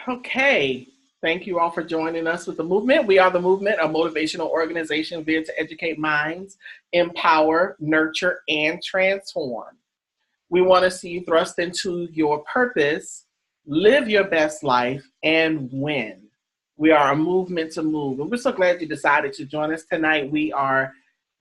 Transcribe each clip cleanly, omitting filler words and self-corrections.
Okay. Thank you all for joining us with the movement. We are the movement, a motivational organization geared to educate minds, empower, nurture, and transform. We want to see you thrust into your purpose, live your best life, and win. We are a movement to move. And we're so glad you decided to join us tonight. We are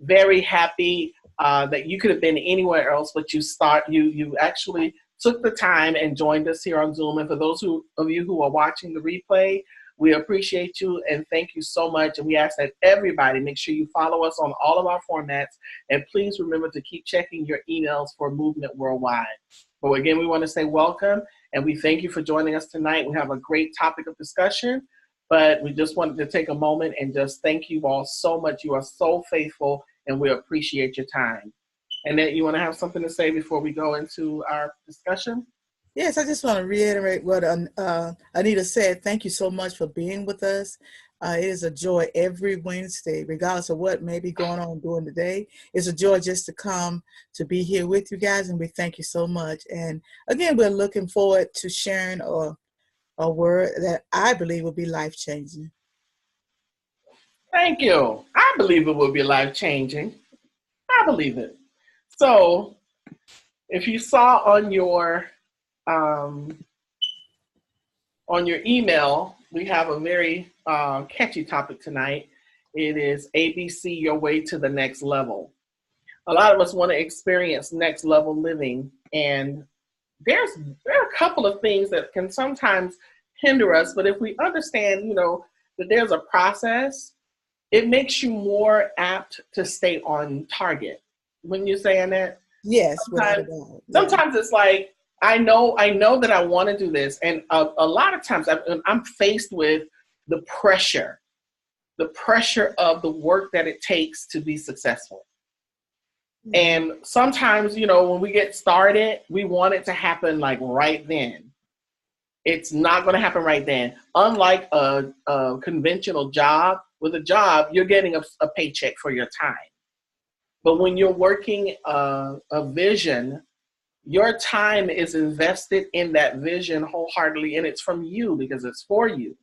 very happy that you could have been anywhere else, but you actually took the time and joined us here on Zoom. And for those of you who are watching the replay, we appreciate you and thank you so much. And we ask that everybody make sure you follow us on all of our formats. And please remember to keep checking your emails for Movement Worldwide. But again, we want to say welcome and we thank you for joining us tonight. We have a great topic of discussion, but we just wanted to take a moment and just thank you all so much. You are so faithful and we appreciate your time. Annette, you want to have something to say before we go into our discussion? Yes, I just want to reiterate what Anita said. Thank you so much for being with us. It is a joy every Wednesday, regardless of what may be going on during the day. It's a joy just to come to be here with you guys, and we thank you so much. And again, we're looking forward to sharing a word that I believe will be life-changing. Thank you. I believe it will be life-changing. I believe it. So, if you saw on your email, we have a very catchy topic tonight. It is ABC, your way to the next level. A lot of us want to experience next level living, and there are a couple of things that can sometimes hinder us, but if we understand, that there's a process, it makes you more apt to stay on target. When you're saying that, yes, sometimes it's like, I know that I want to do this. And a lot of times I'm faced with the pressure of the work that it takes to be successful. Mm-hmm. And sometimes, when we get started, we want it to happen like right then. It's not going to happen right then. Unlike a conventional job, with a job, you're getting a paycheck for your time. But when you're working a vision, your time is invested in that vision wholeheartedly, and it's from you because it's for you.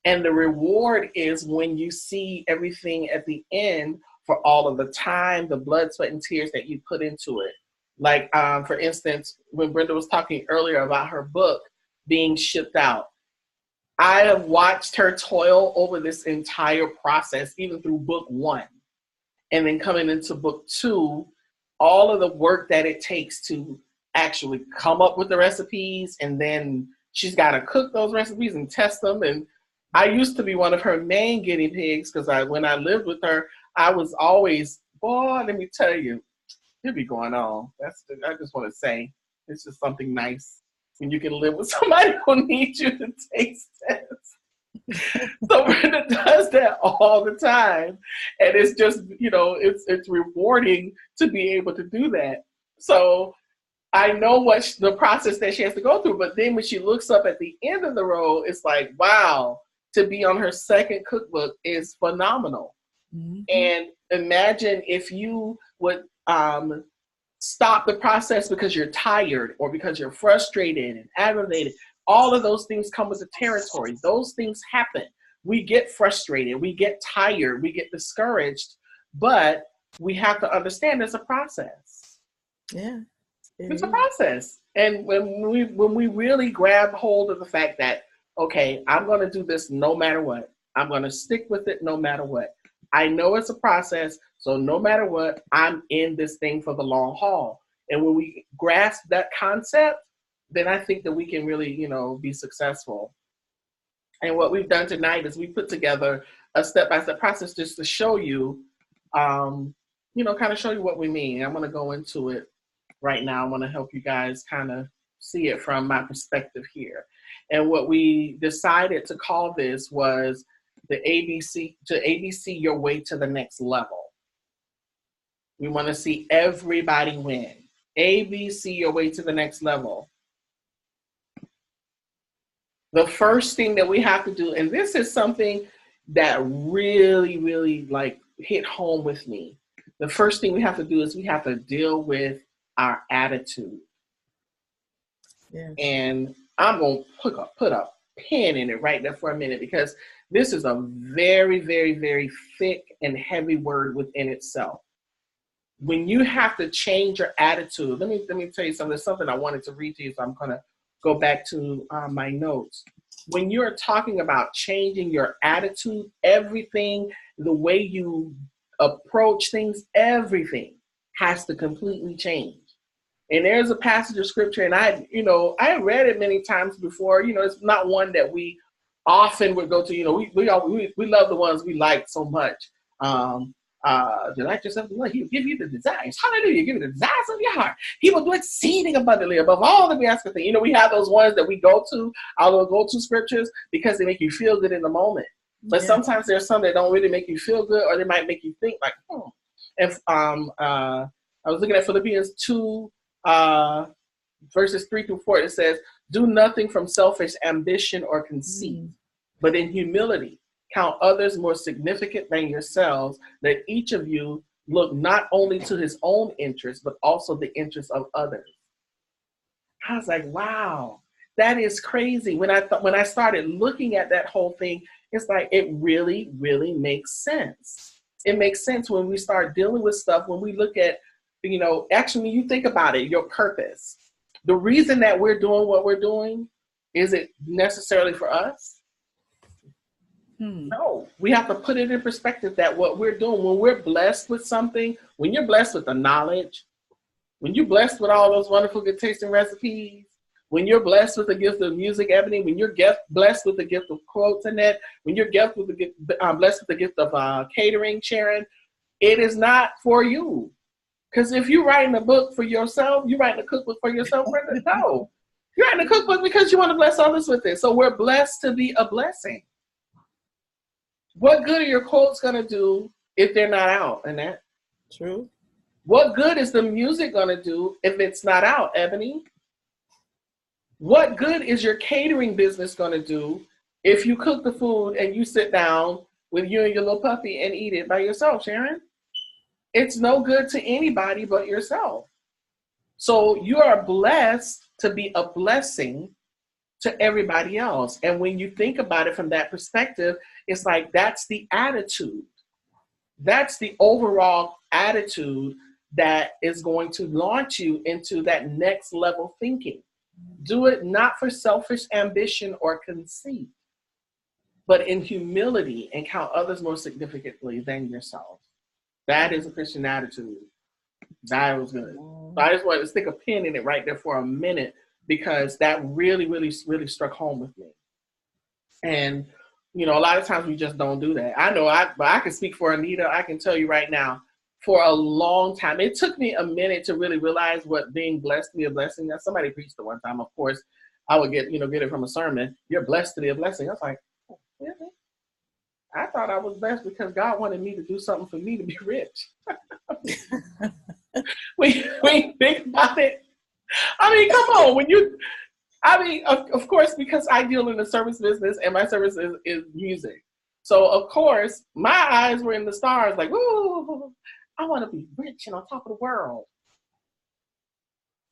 And the reward is when you see everything at the end for all of the time, the blood, sweat, and tears that you put into it. Like, for instance, when Brenda was talking earlier about her book being shipped out, I have watched her toil over this entire process, even through book 1. And then coming into book 2, all of the work that it takes to actually come up with the recipes, and then she's got to cook those recipes and test them. And I used to be one of her main guinea pigs because when I lived with her, I was always, boy, let me tell you, it be going on. I just want to say, it's just something nice when you can live with somebody who needs you to taste test. So Brenda does that all the time, and it's just it's rewarding to be able to do that. So I know what the process that she has to go through, but then when she looks up at the end of the road, it's like, wow, to be on her second cookbook is phenomenal. Mm-hmm. And imagine if you would stop the process because you're tired or because you're frustrated and aggravated. All of those things come with the territory. Those things happen. We get frustrated. We get tired. We get discouraged. But we have to understand it's a process. Yeah. It's a process. And when we really grab hold of the fact that, okay, I'm going to do this no matter what. I'm going to stick with it no matter what. I know it's a process. So no matter what, I'm in this thing for the long haul. And when we grasp that concept, then I think that we can really, be successful. And what we've done tonight is we put together a step-by-step process just to show you, kind of show you what we mean. I'm going to go into it right now. I want to help you guys kind of see it from my perspective here. And what we decided to call this was the ABC your way to the next level. We want to see everybody win. ABC your way to the next level. The first thing that we have to do, and this is something that really, really hit home with me. The first thing we have to do is we have to deal with our attitude. Yes. And I'm going to put up pin in it right there for a minute, because this is a very, very, very thick and heavy word within itself. When you have to change your attitude, let me tell you something. There's something I wanted to read to you, so I'm going to go back to my notes. When you're talking about changing your attitude, everything, the way you approach things, everything has to completely change. And there's a passage of scripture, and I read it many times before. It's not one that we often would go to. We love the ones we like so much. Delight yourself in the Lord. He will give you the desires. Hallelujah. Give you the desires of your heart. He will do exceeding abundantly above all that we ask for things. We have those ones that we go to, our go-to scriptures, because they make you feel good in the moment. But sometimes there's some that don't really make you feel good, or they might make you think like, And I was looking at Philippians 2, verses 3-4. It says, do nothing from selfish ambition or conceit, but in humility count others more significant than yourselves, that each of you look not only to his own interests, but also the interests of others. I was like, wow, that is crazy. When I started looking at that whole thing, it's like, it really, really makes sense. It makes sense when we start dealing with stuff, when we look at, actually, when you think about it, your purpose, the reason that we're doing what we're doing, is it necessarily for us? No, we have to put it in perspective that what we're doing, when we're blessed with something, when you're blessed with the knowledge, when you're blessed with all those wonderful good tasting recipes, when you're blessed with the gift of music, Ebony, when you're blessed with the gift of quotes, Annette, when you're blessed with the gift of catering, Sharon, it is not for you. Because if you're writing a book for yourself, you're writing a cookbook for yourself, Brenda? No. You're writing a cookbook because you want to bless others with it. So we're blessed to be a blessing. What good are your quotes going to do if they're not out, Annette? True. What good is the music going to do if it's not out, Ebony? What good is your catering business going to do if you cook the food and you sit down with you and your little puppy and eat it by yourself, Sharon? It's no good to anybody but yourself. So you are blessed to be a blessing to everybody else. And when you think about it from that perspective, it's like, that's the attitude. That's the overall attitude that is going to launch you into that next level thinking. Do it not for selfish ambition or conceit, but in humility, and count others more significantly than yourself. That is a Christian attitude. That was good. So I just wanted to stick a pin in it right there for a minute, because that really, really, really struck home with me. And, a lot of times we just don't do that. I know, but I can speak for Anita. I can tell you right now, for a long time, it took me a minute to really realize what being blessed to be a blessing. Now, somebody preached it one time. Of course, I would get it from a sermon. You're blessed to be a blessing. I was like, oh, really? I thought I was blessed because God wanted me to do something for me to be rich. when you think about it, I mean, come on. Of course, because I deal in the service business and my service is music. So, of course, my eyes were in the stars like, ooh, I want to be rich and on top of the world.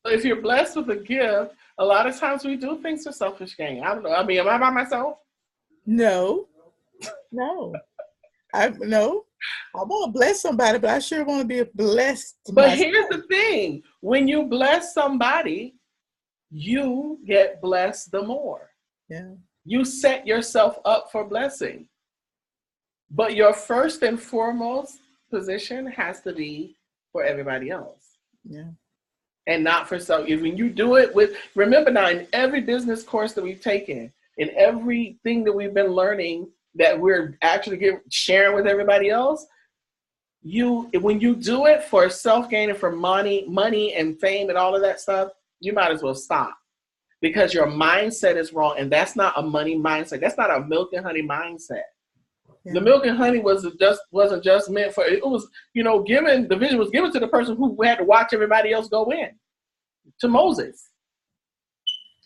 So if you're blessed with a gift, a lot of times we do things for selfish gain. I don't know. I mean, am I by myself? No. I want to bless somebody, but I sure want to be blessed. But here's the thing. When you bless somebody, you get blessed the more. Yeah. You set yourself up for blessing. But your first and foremost position has to be for everybody else. Yeah. And not for self. When you do it remember now, in every business course that we've taken, in everything that we've been learning that we're actually sharing with everybody else, when you do it for self-gain and for money and fame and all of that stuff, you might as well stop, because your mindset is wrong. And that's not a money mindset. That's not a milk and honey mindset. Yeah. The milk and honey wasn't just meant for, it was, the vision was given to the person who had to watch everybody else go in, to Moses.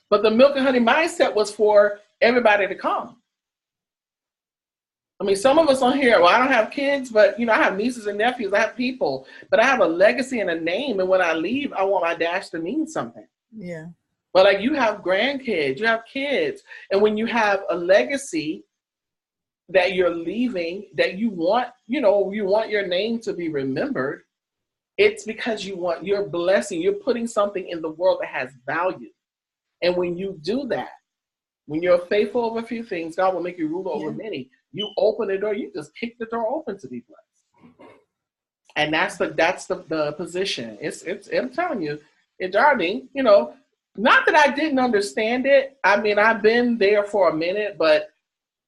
But the milk and honey mindset was for everybody to come. I mean, some of us on here, I don't have kids, but, I have nieces and nephews. I have people, but I have a legacy and a name. And when I leave, I want my dash to mean something. Yeah. But like you have grandkids, you have kids, and when you have a legacy that you're leaving, that you want, you want your name to be remembered, it's because you're blessing, you're putting something in the world that has value. And when you do that, when you're faithful over a few things, God will make you ruler over many. You open the door, you just kick the door open to be blessed. And that's the position. It's I'm telling you, it's jarring, not that I didn't understand it. I mean, I've been there for a minute, but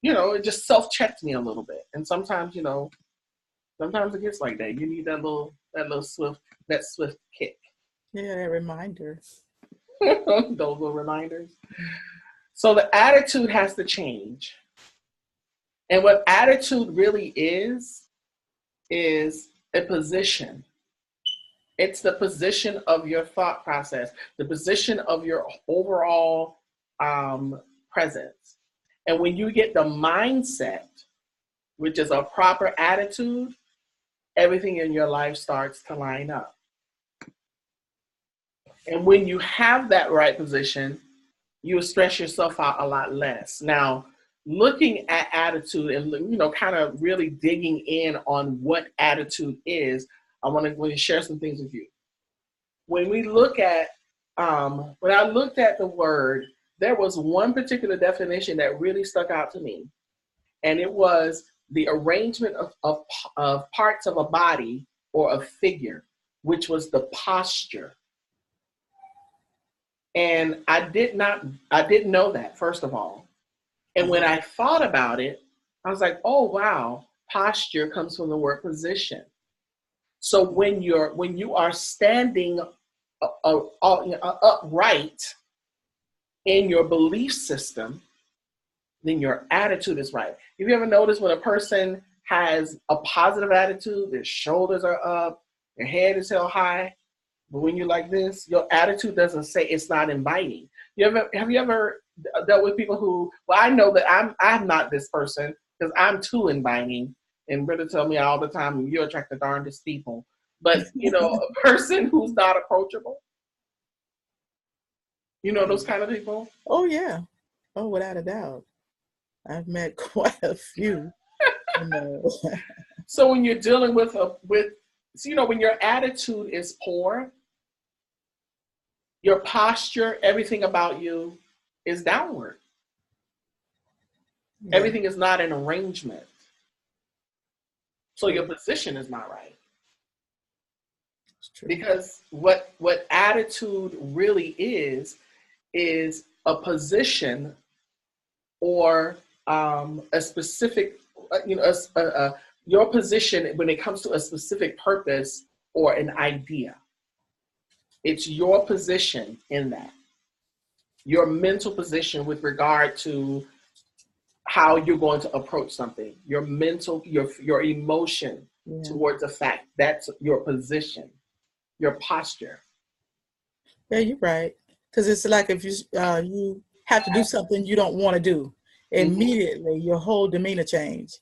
it just self-checked me a little bit. And sometimes, sometimes it gets like that. You need that little swift kick. Yeah, that reminder. Those little reminders. So the attitude has to change. And what attitude really is a position. It's the position of your thought process, the position of your overall presence. And when you get the mindset, which is a proper attitude, everything in your life starts to line up. And when you have that right position, you will stress yourself out a lot less. Now, looking at attitude and, kind of really digging in on what attitude is, I want to share some things with you. When we look at, when I looked at the word, there was one particular definition that really stuck out to me. And it was the arrangement of parts of a body or a figure, which was the posture. And I didn't know that, first of all. And when I thought about it, I was like, oh, wow, posture comes from the word position. So when you are standing upright in your belief system, then your attitude is right. Have you ever noticed when a person has a positive attitude, their shoulders are up, their head is held high, but when you're like this, your attitude doesn't say, it's not inviting. Have you ever dealt with people who, well, I know that I'm not this person because I'm too inviting, and Britta tell me all the time, you attract the darndest people. But, a person who's not approachable, those kind of people? Oh, yeah. Oh, without a doubt. I've met quite a few. So when you're dealing with when your attitude is poor, your posture, everything about you is downward. Yeah. Everything is not an arrangement. So your position is not right. Because what attitude really is a position or a specific, your position when it comes to a specific purpose or an idea. It's your position in that. Your mental position with regard to how you're going to approach something. Your mental, your emotion towards the fact. That's your position, your posture. Yeah, you're right. Because it's like if you have to do something you don't want to do, immediately your whole demeanor change.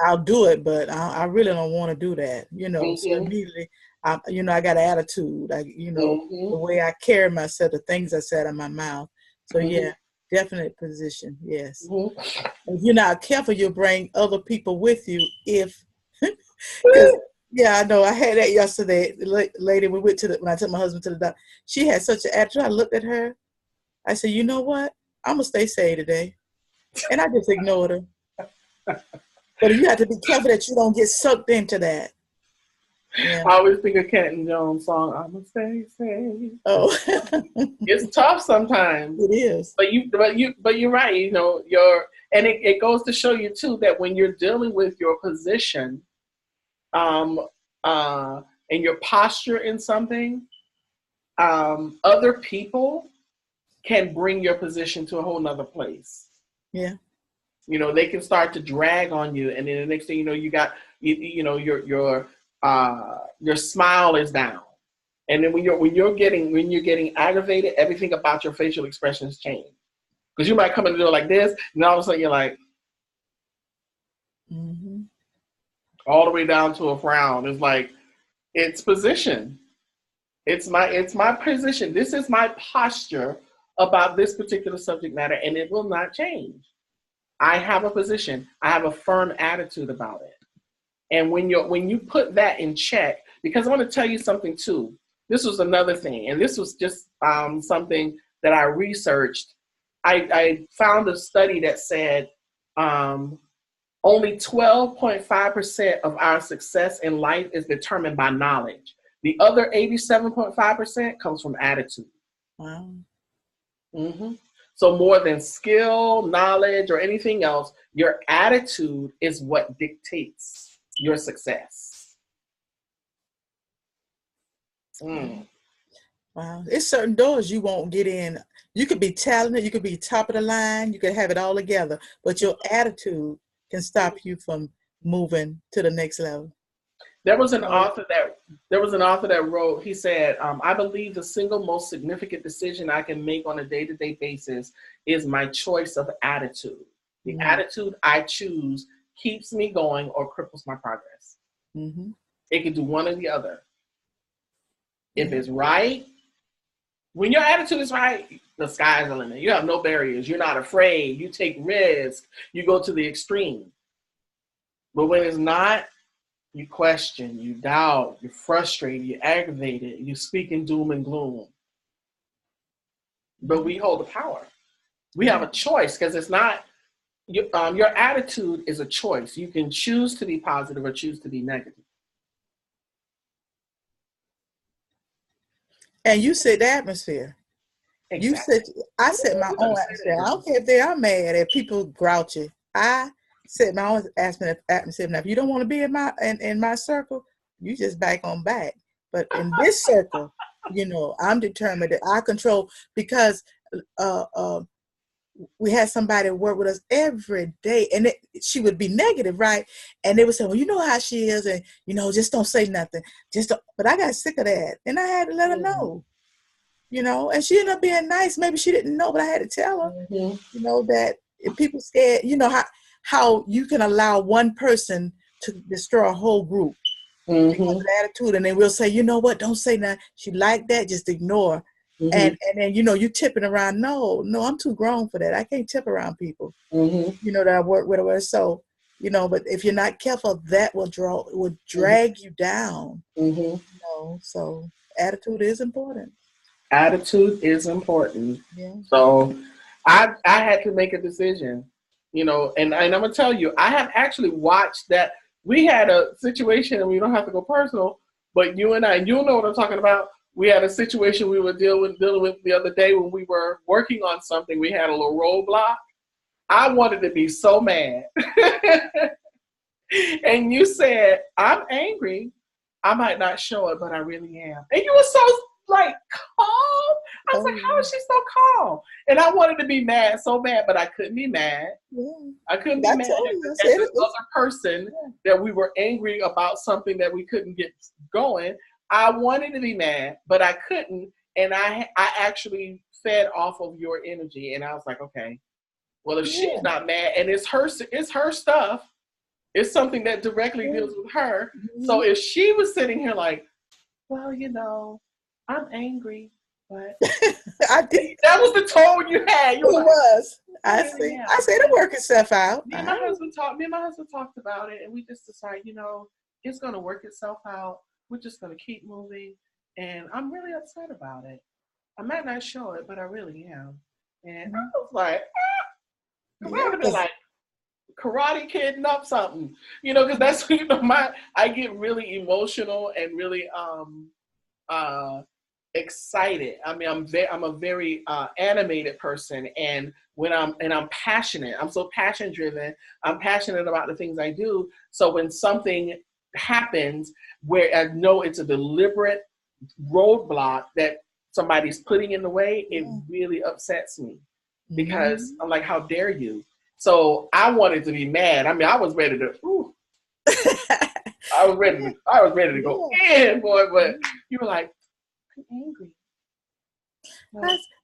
I'll do it, but I really don't want to do that. So immediately, I got an attitude. The way I carry myself, the things I said in my mouth. So yeah, definite position. Yes. If you're not careful, you'll bring other people with you. Yeah, I know. I had that yesterday. The lady we went to when I took my husband to the doctor. She had such an attitude. I looked at her. I said, you know what? I'm gonna stay safe today, and I just ignored her. But you have to be careful that you don't get sucked into that. Yeah. I always think of Kenton Jones' song, I'm gonna stay safe. Oh. It's tough sometimes. It is. But you're right, and it goes to show you too that when you're dealing with your position, and your posture in something, other people can bring your position to a whole nother place. Yeah. They can start to drag on you, and then the next thing you know, you got your smile is down, and then when you're getting aggravated, everything about your facial expressions change, because you might come in the door like this, and all of a sudden you're like, all the way down to a frown. It's like, it's position. It's my position. This is my posture about this particular subject matter, and it will not change. I have a position. I have a firm attitude about it. And when you put that in check, because I want to tell you something too. This was another thing, and this was just something that I researched. I found a study that said only 12.5% of our success in life is determined by knowledge. The other 87.5% comes from attitude. Wow. Mm-hmm. So more than skill, knowledge, or anything else, your attitude is what dictates your success. Mm. Wow. It's certain doors you won't get in. You could be talented, you could be top of the line, you could have it all together, but your attitude can stop you from moving to the next level. There was an author that wrote, he said, I believe the single most significant decision I can make on a day-to-day basis is my choice of attitude. The attitude I choose keeps me going or cripples my progress. Mm-hmm. It can do one or the other. If it's right, when your attitude is right, the sky's the limit. You have no barriers. You're not afraid. You take risks. You go to the extreme. But when it's not, you question, you doubt, you're frustrated, you're aggravated, you speak in doom and gloom. But we hold the power. We have a choice, because it's not, your attitude is a choice. You can choose to be positive or choose to be negative. And you set the atmosphere. Exactly. I set my own atmosphere. I don't care if they are mad, if people grouchy. I set my own atmosphere. Now, if you don't want to be in my circle, you just back on back. But in this circle, I'm determined that I control, because we had somebody work with us every day, and she would be negative, right? And they would say, well, you know how she is, and just don't say nothing. But I got sick of that, and I had to let her know. And she ended up being nice. Maybe she didn't know, but I had to tell her, that if people scared, how you can allow one person to destroy a whole group because of the attitude. And then we'll say, you know what, don't say nothing. She like that, just ignore. And then, you tipping around. No, I'm too grown for that. I can't tip around people, that I work with or so, but if you're not careful, that will drag you down. So attitude is important. Attitude is important. Yeah. So I had to make a decision, and I'm gonna tell you, I have actually watched that. We had a situation, and we don't have to go personal, but you and I, you'll know what I'm talking about. We had a situation we were dealing with the other day when we were working on something. We had a little roadblock. I wanted to be so mad. And you said, I'm angry. I might not show it, but I really am. And you were so calm. I was like, how is she so calm? And I wanted to be mad so bad, but I couldn't be mad. Yeah. I couldn't be mad at this other person that we were angry about something that we couldn't get going. I wanted to be mad, but I couldn't. And I actually fed off of your energy. And I was like, okay, well, if she's not mad and it's her stuff, it's something that directly deals with her. So if she was sitting here like, well, I'm angry, but I did. That was the tone you had. It was. I see. Yeah. I said it work itself out. Me and my husband talked about it, and we just decided, it's going to work itself out. We're just going to keep moving, and I'm really upset about it. I might not show it, but I really am. And I was like, I would have been like, Karate Kidding up something, because that's I get really emotional and really excited. I mean, I'm a very animated person, and when I'm passionate, I'm so passion driven. I'm passionate about the things I do. So when something happens where I know it's a deliberate roadblock that somebody's putting in the way, it really upsets me, because I'm like, how dare you? So I wanted to be mad. I mean, I was ready to. I was ready to go in, boy. But you were like, angry.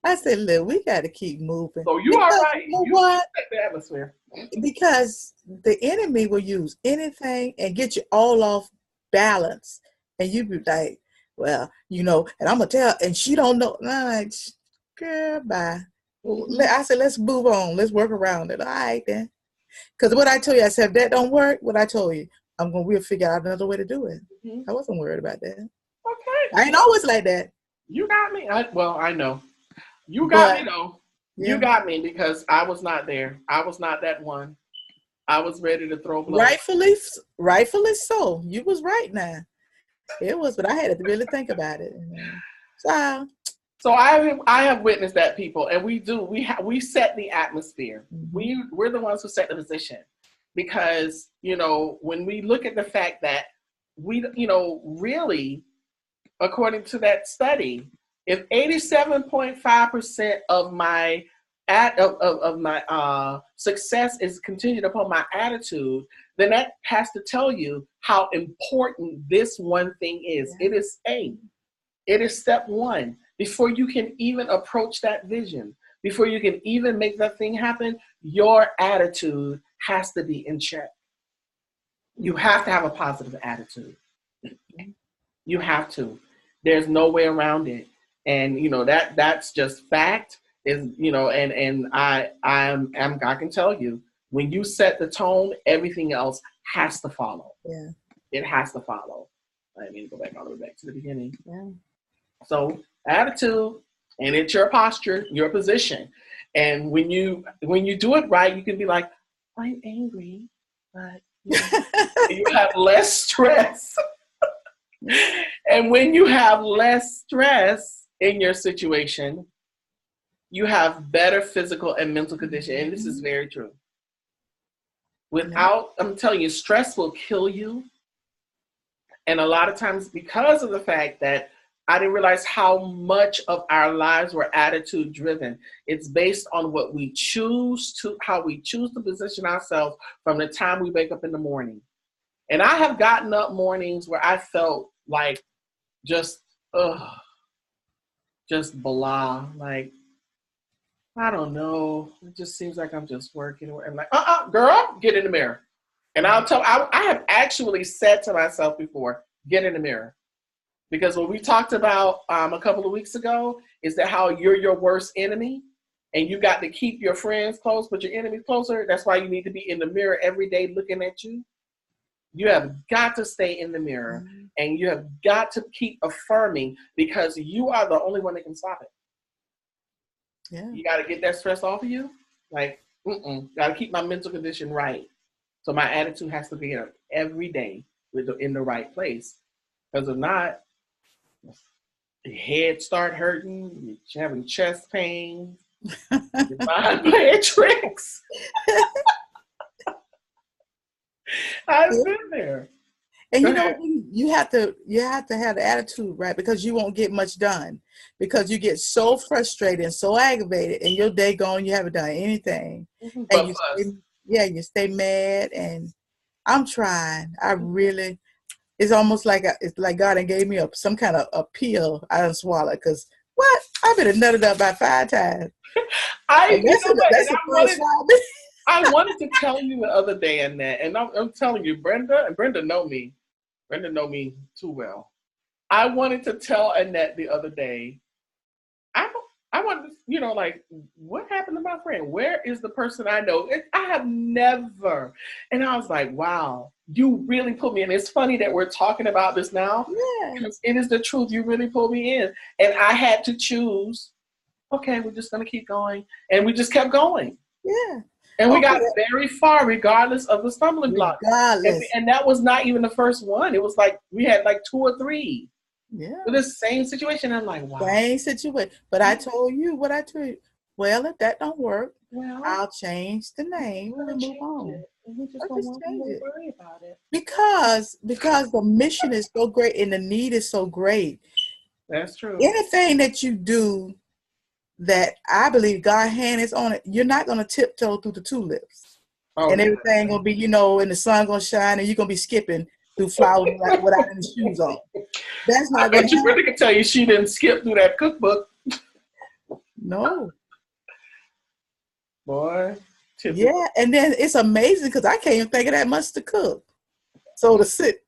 I said, look, we got to keep moving. So you are right. You what? The atmosphere. Because the enemy will use anything and get you all off balance. And you be like, well, and I'm going to tell, and she don't know. I'm like, girl, bye. I said, let's move on. Let's work around it. All right, then. Because what I told you, I said, if that don't work, what I told you, we'll figure out another way to do it. I wasn't worried about that. Okay. I ain't always like that. You got me. I know. You got me, though. Yeah. You got me because I was not there. I was not that one. I was ready to throw blows. Rightfully so. You was right now. It was, but I had to really think about it. So I have witnessed that, people, and we set the atmosphere. We're the ones who set the position, because when we look at the fact that we really, according to that study, if 87.5% of my success is contingent upon my attitude, then that has to tell you how important this one thing is. Yeah. It is step one. Before you can even approach that vision, before you can even make that thing happen, your attitude has to be in check. You have to have a positive attitude. You have to. There's no way around it. And that's just fact. And I can tell you, when you set the tone, everything else has to follow. Yeah. It has to follow. I mean, go back all the way back to the beginning. Yeah. So attitude, and it's your posture, your position. And when you do it right, you can be like, I'm angry, but you have less stress. And when you have less stress in your situation, you have better physical and mental condition. And this is very true. I'm telling you, stress will kill you. And a lot of times, because of the fact that I didn't realize how much of our lives were attitude driven. It's based on how we choose to position ourselves from the time we wake up in the morning. And I have gotten up mornings where I felt like just blah. Like, I don't know. It just seems like I'm just working. I'm like, girl, get in the mirror. And I have actually said to myself before, get in the mirror. Because what we talked about a couple of weeks ago is that how you're your worst enemy, and you got to keep your friends close, but your enemies closer. That's why you need to be in the mirror every day looking at you. You have got to stay in the mirror, and you have got to keep affirming, because you are the only one that can stop it. Yeah. You got to get that stress off of you. Like, got to keep my mental condition right. So my attitude has to be every day in the right place. Because if not, your head start hurting, you're having chest pain, your mind playing tricks. I've been there. And you have to have the attitude right, because you won't get much done, because you get so frustrated and so aggravated, and your day gone, you haven't done anything. And you stay mad. And I'm trying. It's almost like it's like God gave me some kind of a pill I done swallowed, because I've been nutted up about 5 times. I wanted to tell you the other day, Annette, and I'm telling you, Brenda know me. Brenda know me too well. I wanted to tell Annette the other day, I wanted to, like, what happened to my friend? Where is the person I know? I have never. And I was like, wow, you really put me in. It's funny that we're talking about this now. Yeah. Because it is the truth. You really pulled me in. And I had to choose, okay, we're just going to keep going. And we just kept going. Yeah. And we got very far, regardless of the stumbling block. And that was not even the first one. It was like, we had like 2 or 3. Yeah. With the same situation. I'm like, wow. Same situation. But I told you what I told you. Well, if that don't work, I'll change the name and move on. We just don't want to worry about it. Because the mission is so great and the need is so great. That's true. Anything that you do that I believe God's hand is on it, you're not going to tiptoe through the tulips. And everything going to be, and the sun going to shine, and you're going to be skipping through flowers without any shoes on. That's not going to happen. Brenda can tell you she didn't skip through that cookbook. No. Boy. Yeah, and then it's amazing because I can't even think of that much to cook. So to sit.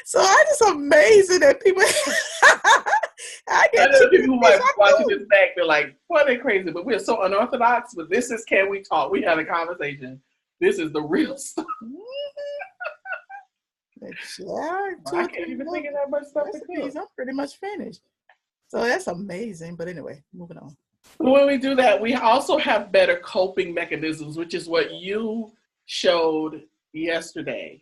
So I just amazing that people I I get know the chicken people who and fish. might be I watching do. this back, they're like, "Boy, they're crazy," but we're so unorthodox. But this is Can We Talk? We had a conversation. This is the real stuff. Yeah, two I or can't three even think little of that much stuff to recipes. cook. I'm pretty much finished. So that's amazing. But anyway, moving on. When we do that, we also have better coping mechanisms, which is what you showed yesterday.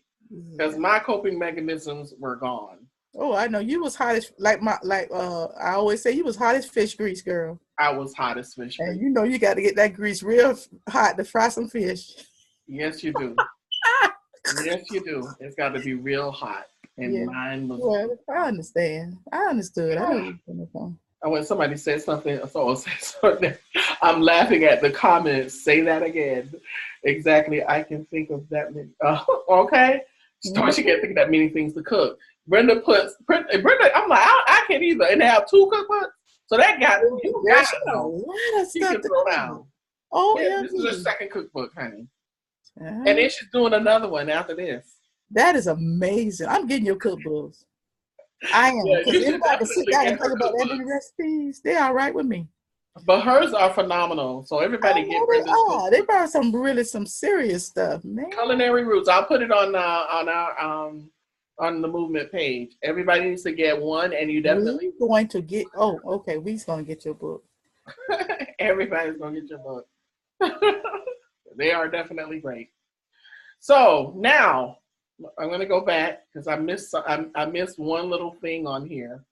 Because Yeah. my coping mechanisms were gone. Oh, I know you was hot as I always say you was hot as fish grease, girl. I was hot as fish And grease. you know you got to get that grease real hot to fry some fish. Yes, you do. Yes, you do. It's got to be real hot. And Yeah. mine was. Well, I understand. I understood. I know where you're coming from. And when somebody said something, someone said something, I'm laughing at the comments. Say that again. Exactly. I can think of that many. Okay. Start you can't think of that many things to cook. Brenda, I'm like, I can't either. And they have 2 cookbooks. So that got, you Girl, got she to got a know. lot of She stuff can to throw cook. down. Oh, Yeah, yeah. this is her second cookbook, honey. Uh-huh. And then she's doing another one after this. That is amazing. I'm getting your cookbooks. I am. Yeah, Because you should anybody can sit definitely down get and her think about that many cookbooks. recipes. They're all right with me. But hers are phenomenal. So I everybody know get they Brenda's are. They cookbook. brought some serious stuff, man. Culinary Roots. I'll put it on our on the movement page. Everybody needs to get one, and you definitely We're going to get, oh, okay. We're going to get your book. everybody's gonna get your book. They are definitely great. So now I'm gonna go back because I missed one little thing on here.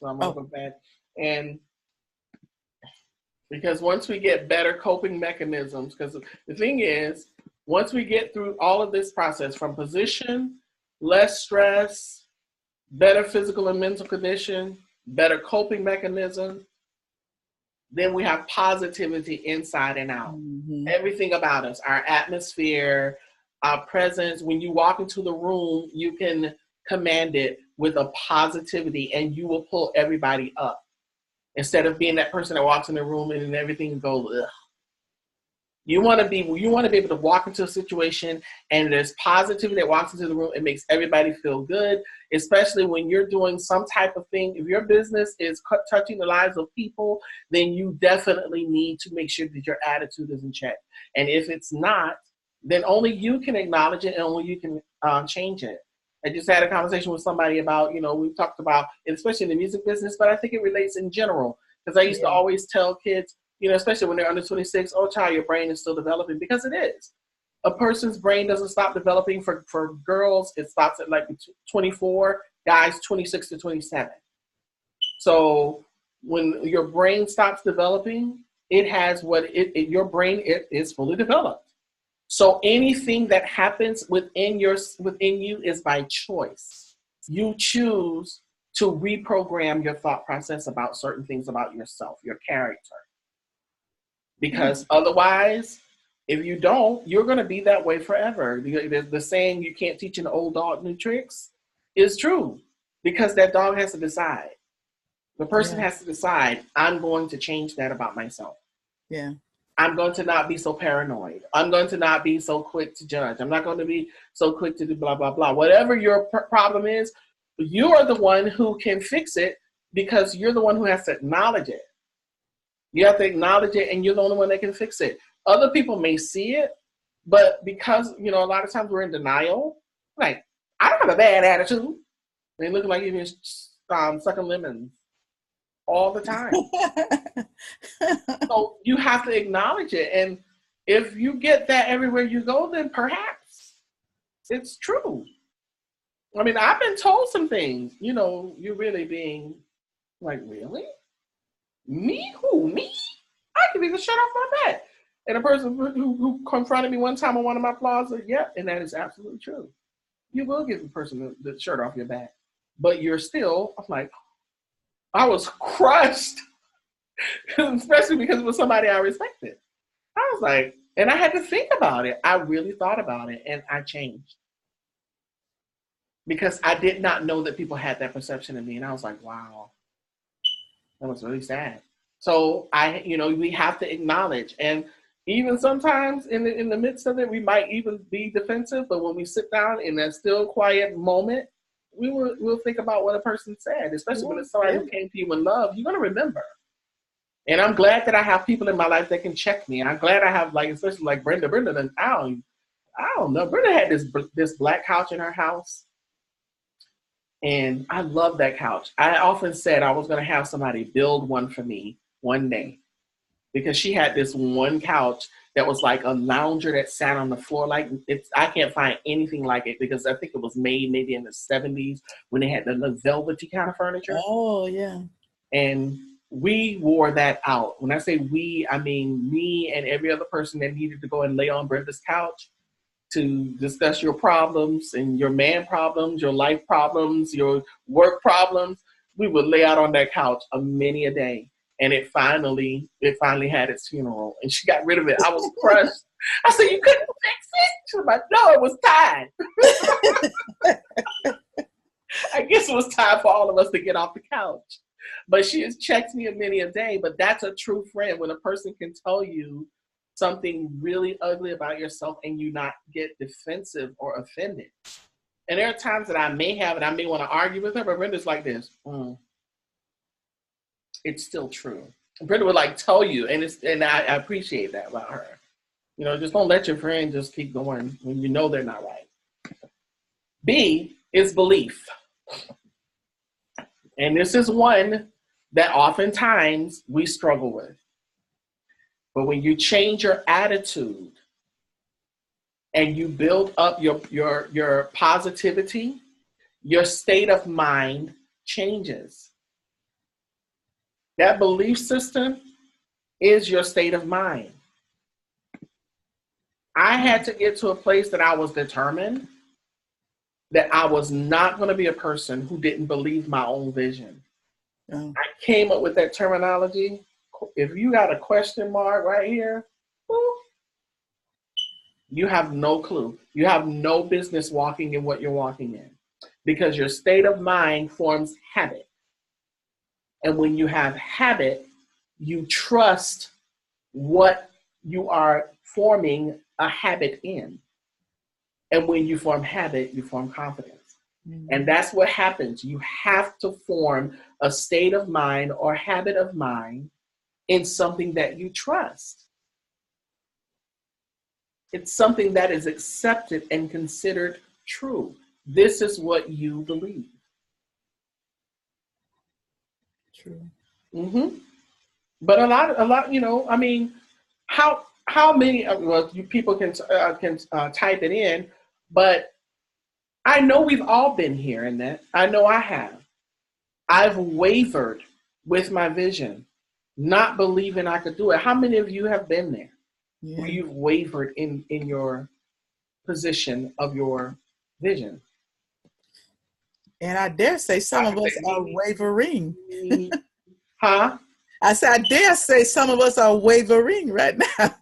So I'm gonna Oh, go back and because once we get better coping mechanisms, because the thing is, once we get through all of this process from position, less stress, better physical and mental condition, better coping mechanism, then we have positivity inside and out. mm-hmm. Everything about us, our atmosphere, our presence. When you walk into the room, you can command it with a positivity and you will pull everybody up instead of being that person that walks in the room and then everything goes, ugh. You want to be able to walk into a situation and there's positivity that walks into the room. It makes everybody feel good, especially when you're doing some type of thing. If your business is touching the lives of people, then you definitely need to make sure that your attitude is in check. And if it's not, then only you can acknowledge it and only you can change it. I just had a conversation with somebody about, we've talked about, especially in the music business, but I think it relates in general. Because I used to Yeah. always tell kids, especially when they're under 26, oh, child, your brain is still developing, because it is. A person's brain doesn't stop developing. For girls, it stops at like 24, guys 26 to 27. So when your brain stops developing, it has your brain is fully developed. So anything that happens within you is by choice. You choose to reprogram your thought process about certain things about yourself, your character. Because otherwise, if you don't, you're going to be that way forever. The saying, you can't teach an old dog new tricks, is true, because that dog has to decide. The person has to decide, I'm going to change that about myself. Yeah. I'm going to not be so paranoid. I'm going to not be so quick to judge. I'm not going to be so quick to do blah, blah, blah. Whatever your problem is, you are the one who can fix it because you're the one who has to acknowledge it. You have to acknowledge it, and you're the only one that can fix it. Other people may see it, but because, a lot of times we're in denial, like, I don't have a bad attitude. They look like you've been sucking lemons all the time. So you have to acknowledge it. And if you get that everywhere you go, then perhaps it's true. I mean, I've been told some things, you're really being like, really? Me? Who? Me? I can even shut off my back. And a person who confronted me one time on one of my flaws said, yeah, and that is absolutely true. You will give the person the shirt off your back. But you're still, I'm like, I was crushed. Especially because it was somebody I respected. I was like, and I had to think about it. I really thought about it, and I changed. Because I did not know that people had that perception of me. And I was like, wow, that was really sad. So we have to acknowledge. And even sometimes in the midst of it, we might even be defensive. But when we sit down in that still quiet moment, we'll think about what a person said, especially when it's somebody Yeah. who came to you in love. You're gonna remember. And I'm glad that I have people in my life that can check me. I'm glad I have, like, especially like Brenda. Brenda, I don't know. Brenda had this black couch in her house, and I love that couch. I often said I was gonna have somebody build one for me one day, because she had this one couch that was like a lounger that sat on the floor. Like, I can't find anything like it, because I think it was made maybe in the 70s when they had the velvety kind of furniture. Oh, yeah. And we wore that out. When I say we, I mean me and every other person that needed to go and lay on Brenda's couch to discuss your problems and your man problems, your life problems, your work problems. We would lay out on that couch many a day. And it finally had its funeral, and she got rid of it. I was crushed. I said, "You couldn't fix it?" She was like, "No, it was time." I guess it was time for all of us to get off the couch. But she has checked me many a day. But that's a true friend, when a person can tell you something really ugly about yourself and you not get defensive or offended. And there are times that I may want to argue with her, but Brenda's like this. It's still true. Brenda would like tell you, and I appreciate that about her. You know, just don't let your friend just keep going when you know they're not right. B is belief. And this is one that oftentimes we struggle with. But when you change your attitude and you build up your positivity, your state of mind changes. That belief system is your state of mind. I had to get to a place that I was determined that I was not going to be a person who didn't believe my own vision. I came up with that terminology. If you got a question mark right here, you have no clue. You have no business walking in what you're walking in, because your state of mind forms habit. And when you have habit, you trust what you are forming a habit in. And when you form habit, you form confidence. Mm-hmm. And that's what happens. You have to form a state of mind or habit of mind in something that you trust. It's something that is accepted and considered true. This is what you believe. True. Mm-hmm. But a lot, you know, I mean, how many, well, you people can type it in, but I know we've all been here in that. I know I have. I've wavered with my vision, not believing I could do it. How many of you have been there? Yeah. Where you've wavered in your position of your vision? And I dare say some of us are wavering. Huh? I said, I dare say some of us are wavering right now.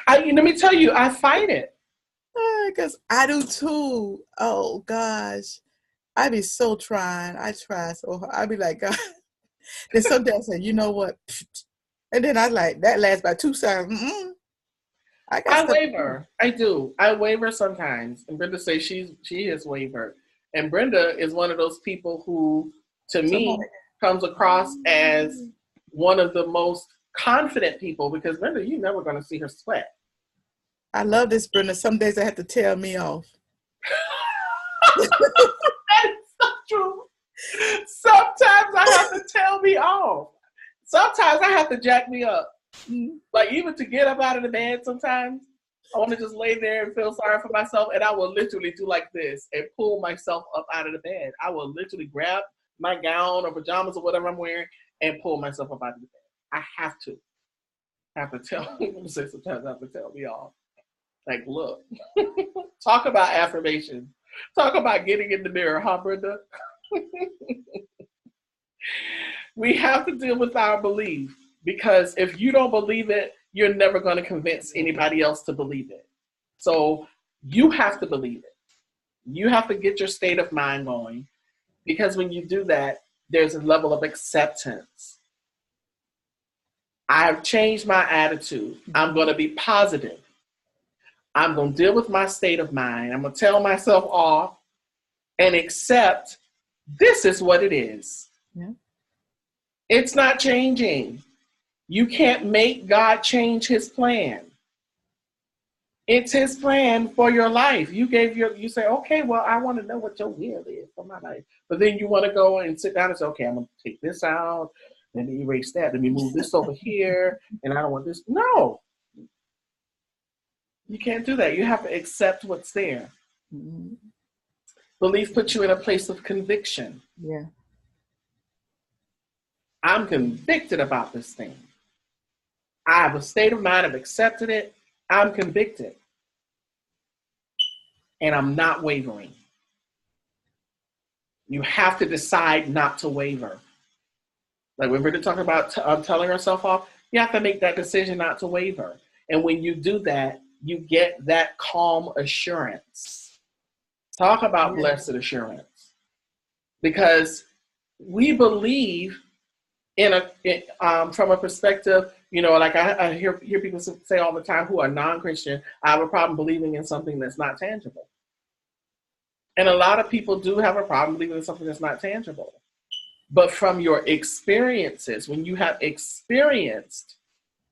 Let me tell you, I fight it. Because I do too. Oh, gosh. I be so trying. I try so hard. I be like, God. Then sometimes I say, you know what? And then I like, that lasts by 2 seconds. I waver. I do. I waver sometimes. And Brenda says she has wavered. And Brenda is one of those people who, to me, comes across as one of the most confident people, because Brenda, you're never going to see her sweat. I love this, Brenda. Some days I have to tell me off. That is so true. Sometimes I have to tell me off. Sometimes I have to jack me up. Like, even to get up out of the bed sometimes, I want to just lay there and feel sorry for myself, and I will literally do like this and pull myself up out of the bed. I will literally grab my gown or pajamas or whatever I'm wearing and pull myself up out of the bed. I have to tell. I'm gonna say sometimes I have to tell me off. Like, look, talk about affirmation. Talk about getting in the mirror, huh, Brenda? We have to deal with our belief, because if you don't believe it, you're never going to convince anybody else to believe it. So you have to believe it. You have to get your state of mind going, because when you do that, there's a level of acceptance. I've changed my attitude. I'm going to be positive. I'm going to deal with my state of mind. I'm going to tell myself off. and accept this is what it is. Yeah. It's not changing. You can't make God change his plan. It's his plan for your life. You say, okay, well, I want to know what your will is for my life. But then you want to go and sit down and say, okay, I'm going to take this out, let me erase that, let me move this over here, and I don't want this. No, you can't do that. You have to accept what's there. Mm-hmm. Belief puts you in a place of conviction. Yeah. I'm convicted about this thing. I have a state of mind, I've accepted it, I'm convicted. And I'm not wavering. You have to decide not to waver. Like we're really talking about telling ourselves off, you have to make that decision not to waver. And when you do that, you get that calm assurance. Talk about blessed assurance. Because we believe from a perspective, like I hear people say all the time who are non-Christian, I have a problem believing in something that's not tangible. And a lot of people do have a problem believing in something that's not tangible. But from your experiences, when you have experienced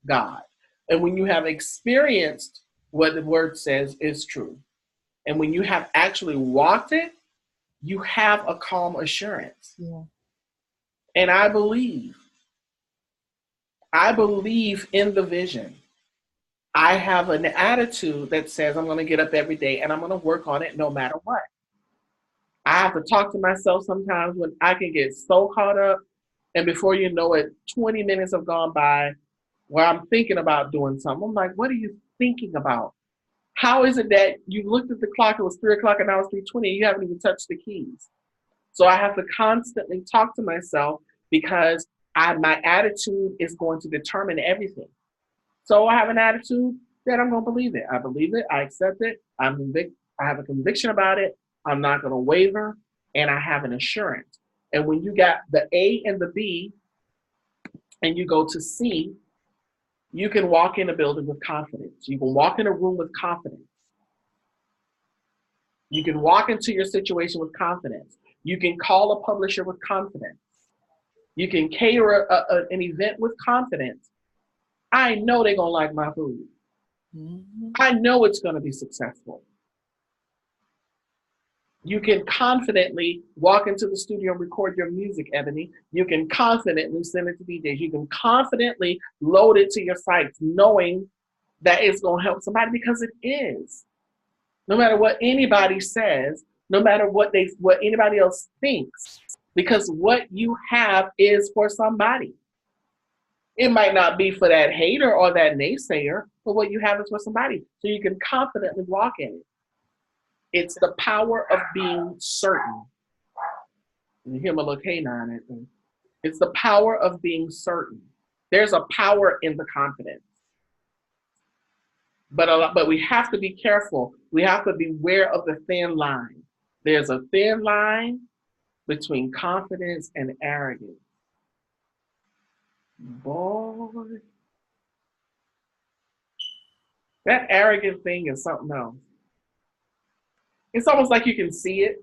God, and when you have experienced what the word says is true, and when you have actually walked it, you have a calm assurance. Yeah. And I believe in the vision. I have an attitude that says I'm going to get up every day and I'm going to work on it no matter what. I have to talk to myself sometimes when I can get so caught up, and before you know it, 20 minutes have gone by where I'm thinking about doing something. I'm like, what are you thinking about? How is it that you looked at the clock, it was 3 o'clock and now it's 3:20, and you haven't even touched the keys? So I have to constantly talk to myself because my attitude is going to determine everything. So I have an attitude that I'm going to believe it. I believe it. I accept it. I have a conviction about it. I'm not going to waver. And I have an assurance. And when you got the A and the B and you go to C, you can walk in a building with confidence. You can walk in a room with confidence. You can walk into your situation with confidence. You can call a publisher with confidence. You can cater an event with confidence. I know they're going to like my food. Mm-hmm. I know it's going to be successful. You can confidently walk into the studio and record your music, Ebony. You can confidently send it to DJs. You can confidently load it to your sites knowing that it's going to help somebody, because it is. No matter what anybody says, no matter what anybody else thinks, because what you have is for somebody. It might not be for that hater or that naysayer, but what you have is for somebody. So you can confidently walk in it. It's the power of being certain. You hear my little canine. It's the power of being certain. There's a power in the confidence. But we have to be careful. We have to be aware of the thin line. There's a thin line between confidence and arrogance. Boy, that arrogant thing is something else. It's almost like you can see it.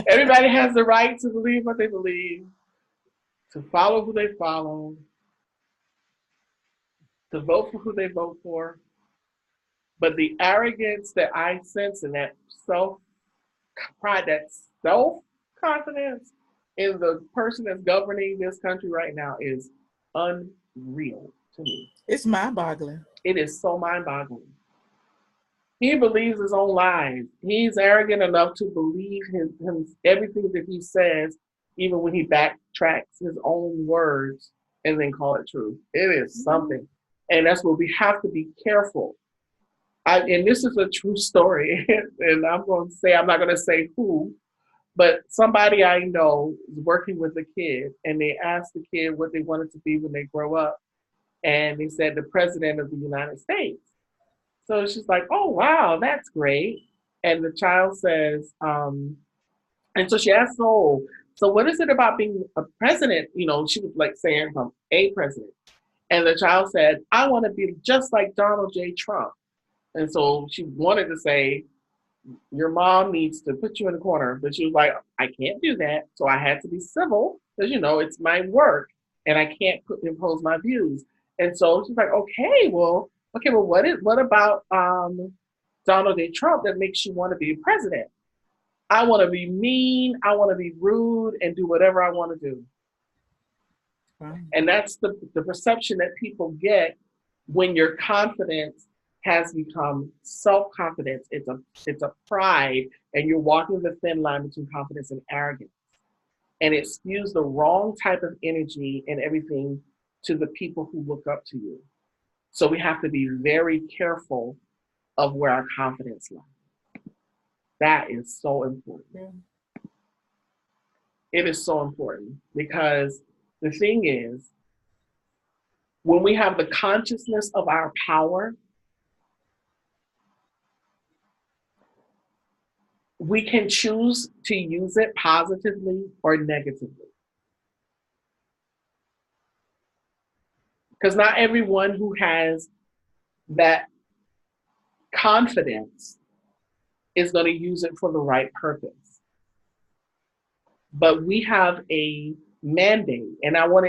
Everybody has the right to believe what they believe, to follow who they follow, to vote for who they vote for. But the arrogance that I sense and that self-pride, that self-confidence in the person that's governing this country right now is unreal to me. It's mind-boggling. It is so mind-boggling. He believes his own lies. He's arrogant enough to believe everything that he says, even when he backtracks his own words and then call it true. It is something. And that's where we have to be careful. And this is a true story. And I'm not going to say who, but somebody I know is working with a kid, and they asked the kid what they wanted to be when they grow up. And they said the president of the United States. So she's like, oh, wow, that's great. And the child says, and so she asked, so what is it about being a president? She was like saying from a president. And the child said, I want to be just like Donald J. Trump. And so she wanted to say, your mom needs to put you in the corner. But she was like, I can't do that. So I had to be civil because, it's my work and I can't impose my views. And so she's like, okay, well, what about Donald J. Trump that makes you want to be president? I want to be mean. I want to be rude and do whatever I want to do. Wow. And that's the perception that people get when your confidence has become self-confidence. It's a pride, and you're walking the thin line between confidence and arrogance. And it spews the wrong type of energy and everything to the people who look up to you. So we have to be very careful of where our confidence lies. That is so important. Yeah. It is so important because the thing is, when we have the consciousness of our power, we can choose to use it positively or negatively. Because not everyone who has that confidence is going to use it for the right purpose. But we have a mandate, and I want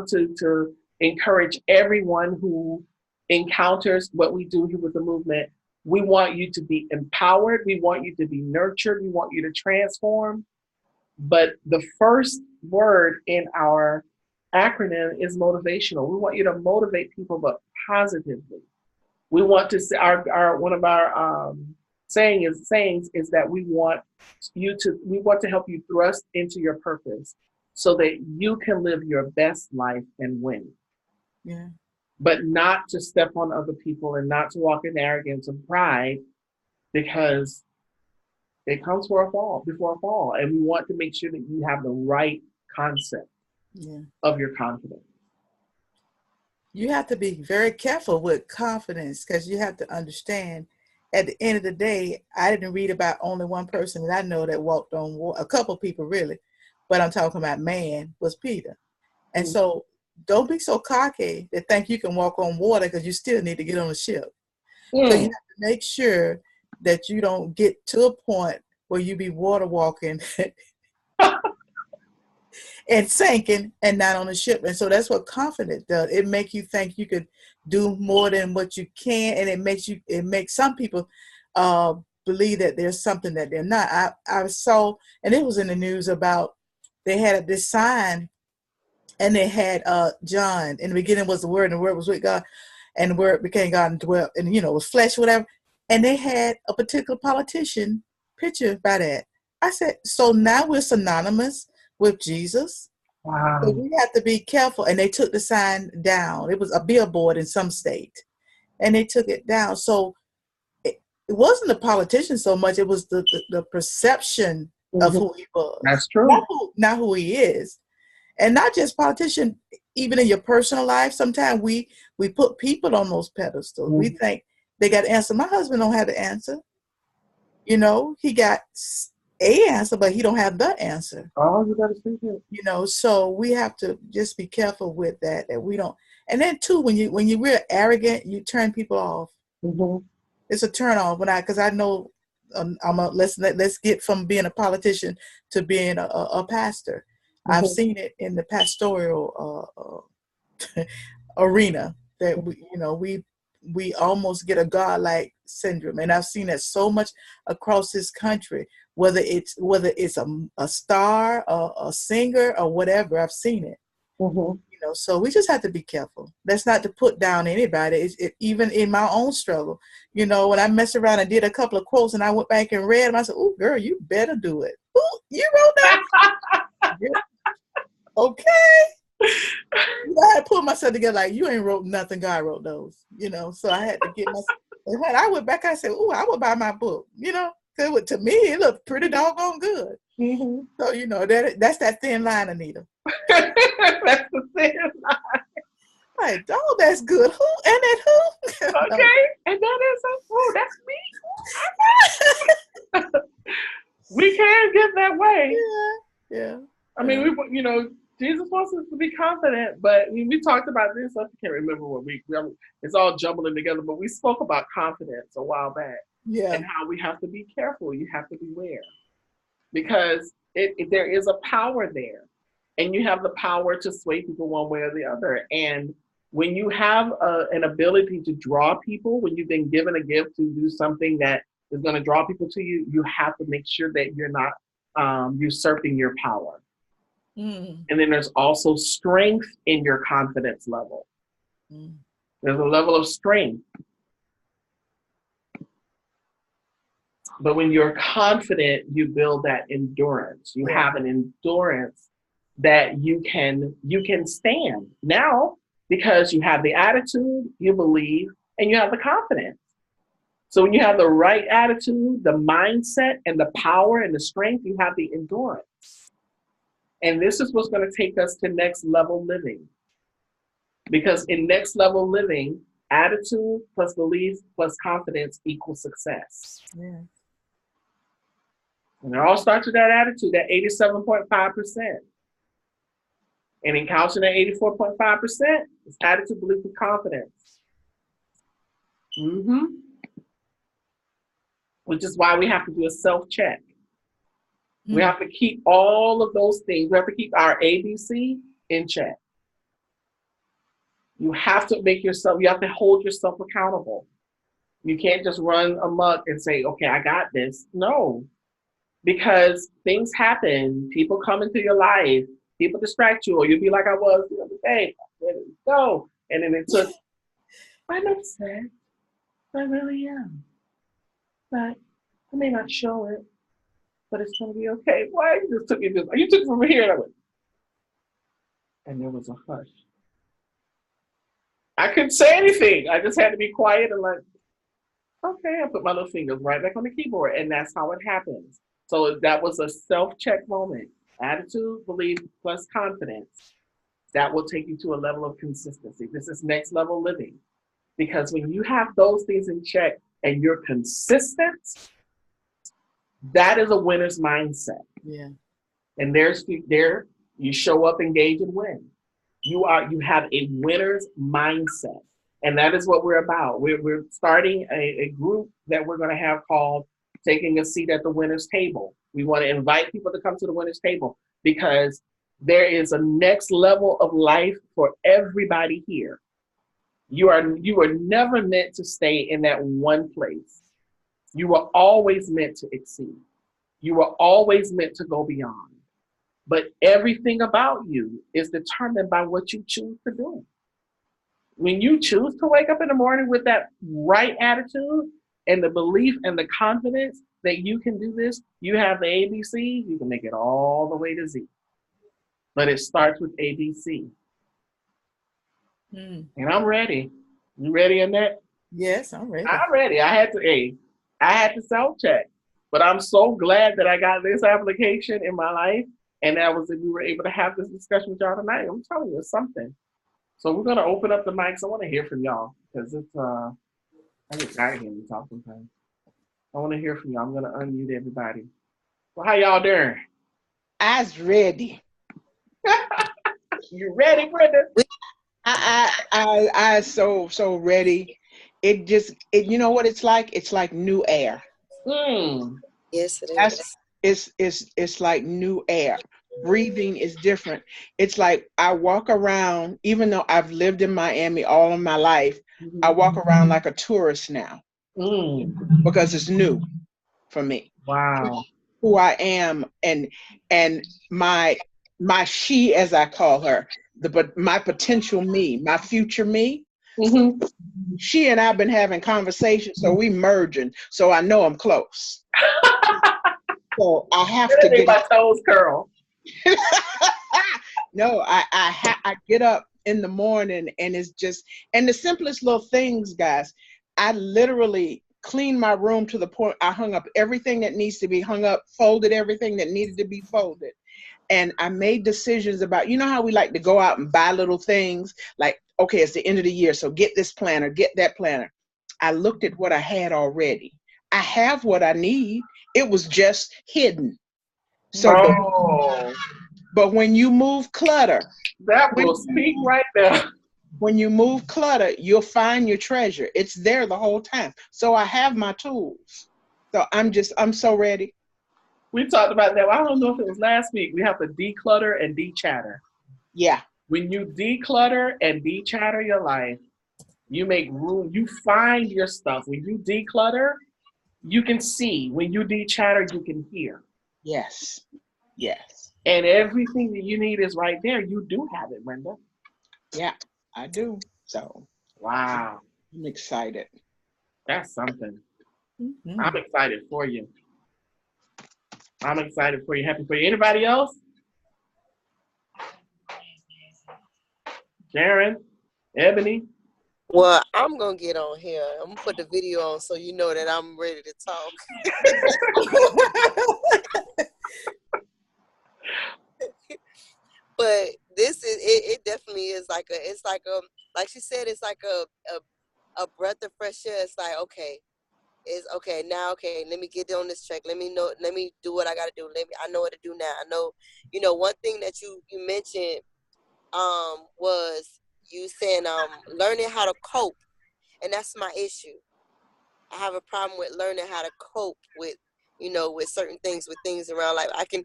to encourage everyone who encounters what we do here with the movement. We want you to be empowered. We want you to be nurtured. We want you to transform. But the first word in our acronym is motivational. We want you to motivate people, but positively. We want to say one of our sayings is that we want to help you thrust into your purpose so that you can live your best life and win. Yeah. But not to step on other people and not to walk in arrogance and pride, because it comes before a fall. And we want to make sure that you have the right concept of your confidence. You have to be very careful with confidence, because you have to understand, at the end of the day, I didn't read about only one person that I know that walked on water, a couple people really, but I'm talking about man, was Peter. And so don't be so cocky that think you can walk on water, because you still need to get on a ship. So you have to make sure that you don't get to a point where you be water walking and sinking and not on a ship. And so that's what confidence does. It makes you think you could do more than what you can, and it makes some people believe that there's something that they're not. I saw, and it was in the news about, they had this sign, and they had John. In the beginning was the Word, and the Word was with God, and the Word became God and dwelt, and was flesh, whatever. And they had a particular politician picture by that. I said, so now we're synonymous with Jesus. Wow. So we have to be careful. And they took the sign down. It was a billboard in some state, and they took it down. So it wasn't the politician so much. It was the perception of who he was. That's true. Not who he is. And not just politician, even in your personal life, sometimes we put people on those pedestals. We think they got to answer. My husband don't have the answer. He got a answer, but he don't have the answer. Oh, you got to see it. So we have to just be careful with that we don't. And then too, when you're real arrogant, you turn people off. It's a turn off because I know let's get from being a politician to being a pastor. I've seen it in the pastoral arena that we almost get a godlike syndrome, and I've seen it so much across this country. Whether it's a star, a singer, or whatever, I've seen it. So we just have to be careful. That's not to put down anybody. Even in my own struggle, when I messed around and did a couple of quotes, and I went back and read them, I said, "Oh, girl, you better do it." "Ooh, you wrote that?" Okay. I had to pull myself together, like, you ain't wrote nothing, God wrote those, so I had to get myself. And when I went back, I said, "Oh, I would buy my book," because to me it looked pretty doggone good. So that's that thin line, Anita. That's the thin line. Like, oh, that's good. Who and that who? Okay, and that is that's me. We can get that way. Yeah. I mean, Jesus wants us to be confident, but we talked about this. I can't remember what it's all jumbling together, but we spoke about confidence a while back. Yeah. And how we have to be careful. You have to beware because there is a power there, and you have the power to sway people one way or the other. And when you have an ability to draw people, when you've been given a gift to do something that is going to draw people to you, you have to make sure that you're not usurping your power. And then there's also strength in your confidence level. There's a level of strength. But when you're confident, you build that endurance. You have an endurance that you can stand now because you have the attitude, you believe, and you have the confidence. So when you have the right attitude, the mindset, and the power and the strength, you have the endurance. And this is what's going to take us to next level living. Because in next level living, attitude plus belief plus confidence equals success. Yeah. And it all starts with that attitude, that 87.5%. And in counseling, at 84.5%, it's attitude, belief, and confidence. Which is why we have to do a self-check. We have to keep all of those things. We have to keep our ABC in check. You have to you have to hold yourself accountable. You can't just run amok and say, okay, I got this. No, because things happen. People come into your life. People distract you, or you'll be like I was the other day. Where did it go? And then it took, I'm upset. I really am. But I may not show it, but it's going to be okay. Why? You just took it this. You took it from here. And I went, and there was a hush. I couldn't say anything. I just had to be quiet and like, okay, I put my little fingers right back on the keyboard. And that's how it happens. So that was a self-check moment. Attitude, belief, plus confidence. That will take you to a level of consistency. This is next level living. Because when you have those things in check and you're consistent, that is a winner's mindset. Yeah. And there you show up, engage, and win. You have a winner's mindset. And that is what we're about. We're starting a group that we're going to have called Taking a Seat at the Winner's Table. We want to invite people to come to the winner's table because there is a next level of life for everybody here. You are never meant to stay in that one place. You were always meant to exceed. You were always meant to go beyond. But everything about you is determined by what you choose to do. When you choose to wake up in the morning with that right attitude and the belief and the confidence that you can do this, you have the ABC, you can make it all the way to Z. But it starts with ABC. And I'm ready. You ready, Annette? Yes, I'm ready. I'm ready. I had to self-check. But I'm so glad that I got this application in my life and we were able to have this discussion with y'all tonight. I'm telling you, it's something. So we're going to open up the mics. I want to hear from y'all because I get tired of hearing you talk sometimes. I want to hear from y'all. I'm going to unmute everybody. Well, how y'all doing? I's ready. You ready, Brenda? I so ready. You know what it's like? It's like new air. Yes, it is. It's like new air. Breathing is different. It's like I walk around, even though I've lived in Miami all of my life, I walk around like a tourist now because it's new for me. Wow. Who I am and my she, as I call her, my potential me, my future me. She and I've been having conversations, so we merging. So I know I'm close. So I have to get my toes curl. No, I get up in the morning and it's just, and the simplest little things, guys. I literally cleaned my room to the point I hung up everything that needs to be hung up, folded everything that needed to be folded. And I made decisions about, you know how we like to go out and buy little things like, okay, it's the end of the year, so get this planner, get that planner. I looked at what I had already. I have what I need. It was just hidden. So But when you move clutter, that will speak right there. When you move clutter, you'll find your treasure. It's there the whole time. So I have my tools. So I'm so ready. We talked about that. I don't know if it was last week. We have to declutter and de-chatter. Yeah. When you declutter and de-chatter your life, you make room. You find your stuff. When you declutter, you can see. When you de-chatter, you can hear. Yes. Yes. And everything that you need is right there. You do have it, Brenda. Yeah, I do. So, wow. I'm excited. That's something. I'm excited for you. I'm excited for you. Happy for you. Anybody else? Karen, Ebony. Well, I'm going to get on here. I'm going to put the video on so you know that I'm ready to talk. But this is, it definitely is like like she said, it's like a breath of fresh air. It's like, okay, let me get on this track. Let me do what I got to do. I know what to do now. I know, one thing that you mentioned, was you saying, learning how to cope. And that's my issue. I have a problem with learning how to cope with, with certain things, with things around life. I can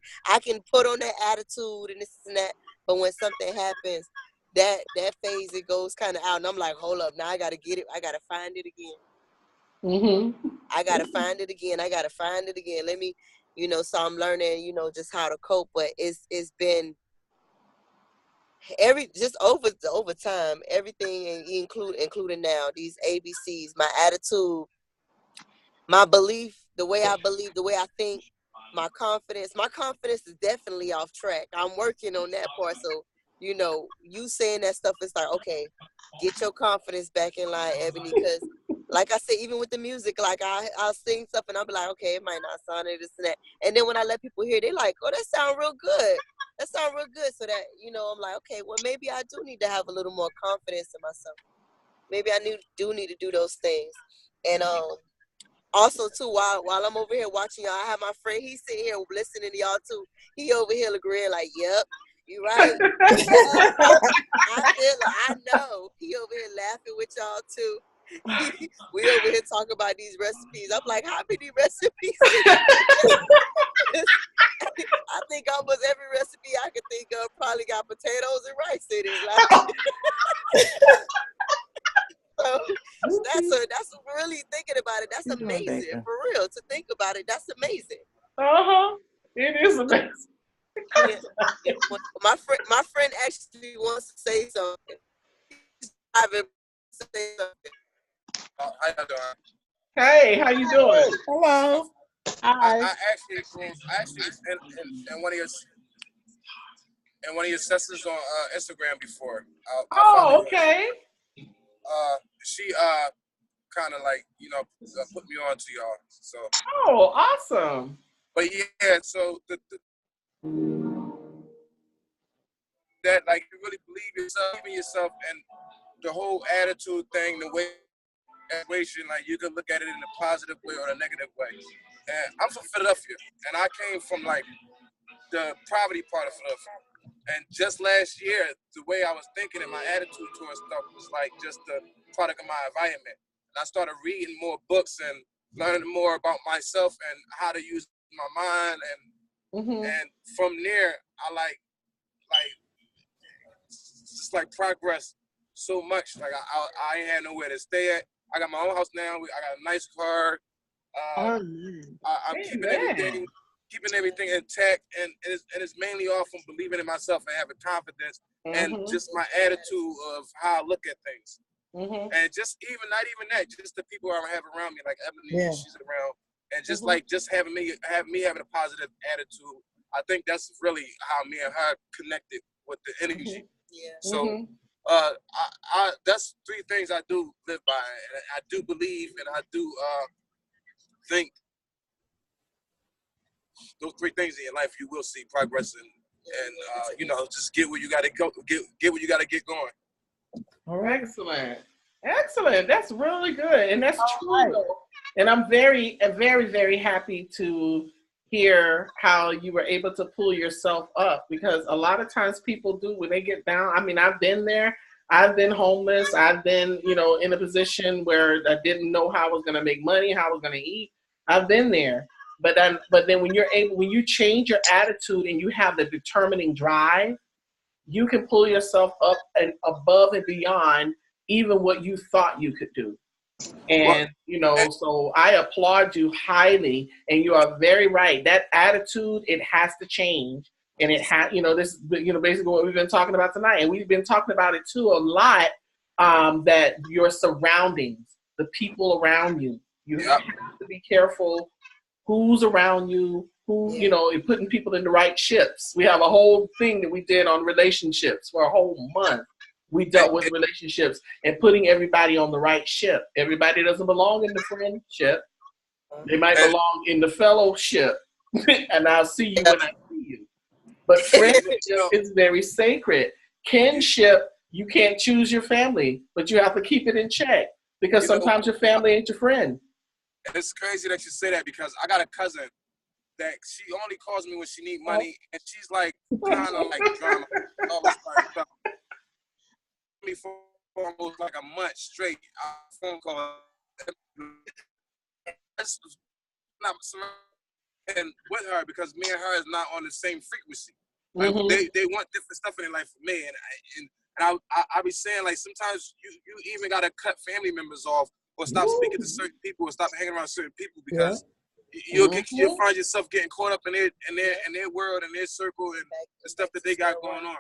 put on that attitude and this and that, but when something happens, that phase, it goes kind of out, and I'm like, hold up, now I got to get it. I got to find it again. Mm-hmm. I got to find it again. Let me, so I'm learning, just how to cope, but it's been just over time, everything, including now, these ABCs, my attitude, my belief, the way I think, my confidence is definitely off track. I'm working on that part. So, you saying that stuff is like, okay, get your confidence back in line, Ebony, because like I said, even with the music, like I'll sing stuff and I'll be like, okay, it might not sound like this and that. And then when I let people hear, they're like, oh, that sound real good. So that, I'm like, okay, well, maybe I do need to have a little more confidence in myself. Maybe I do need to do those things. And also too, while I'm over here watching y'all, I have my friend, he's sitting here listening to y'all too. He over here agreeing like, yep, you right. I know. He over here laughing with y'all too. We over here talking about these recipes. I'm like, how many recipes? I think almost every recipe I could think of probably got potatoes and rice in it. Like, so that's really thinking about it. That's amazing, for real. To think about it, that's amazing. It is amazing. Yeah. My friend actually wants to say something. How you doing? Hey, how you doing? Hello. I actually in one of your sessions on Instagram before. Okay. She kind of like put me on to y'all. So. Oh, awesome. But yeah, so that like you really believe in yourself, and the whole attitude thing, the way situation, like you could look at it in a positive way or a negative way. And I'm from Philadelphia, and I came from like the poverty part of Philadelphia. And just last year, the way I was thinking and my attitude towards stuff was like just the product of my environment. And I started reading more books and learning more about myself and how to use my mind. And from there, I like just like progress so much. Like I ain't had nowhere to stay at. I got my own house now. I got a nice car. I'm keeping everything intact, and it's mainly all from believing in myself and having confidence, and just my attitude of how I look at things, and just not even that, just the people I have around me, like Ebony, she's around, and just like having me having a positive attitude. I think that's really how me and her connected with the energy. Yeah. So. That's three things I do live by, and I do believe, and I do think those three things in your life, you will see progress and just get where you got to go, get where you got to get going. All right. Excellent. That's really good, and that's true. Though. And I'm very, very, very happy to hear how you were able to pull yourself up, because a lot of times people do when they get down. I mean, I've been there. I've been homeless. I've been, in a position where I didn't know how I was going to make money, how I was going to eat. I've been there. But then when you change your attitude and you have the determining drive, you can pull yourself up and above and beyond even what you thought you could do. And, so I applaud you highly, and you are very right. That attitude, it has to change. And it has, this, basically what we've been talking about tonight. And we've been talking about it too a lot, that your surroundings, the people around you, you have to be careful who's around you, putting people in the right ships. We have a whole thing that we did on relationships for a whole month. We dealt with relationships and putting everybody on the right ship. Everybody doesn't belong in the friendship. They might belong in the fellowship. And I'll see you when I see you. But friendship is very sacred. Kinship, you can't choose your family, but you have to keep it in check, because sometimes your family ain't your friend. It's crazy that you say that, because I got a cousin that she only calls me when she need money, and she's like kind of like drama, all this kind of stuff. Me for almost like a month straight. Phone call. And with her, because me and her is not on the same frequency. Like they want different stuff in their life for me, and I be saying, like, sometimes you even gotta cut family members off, or stop speaking to certain people, or stop hanging around certain people, because you'll find yourself getting caught up in their world and their circle and the stuff that they got going on.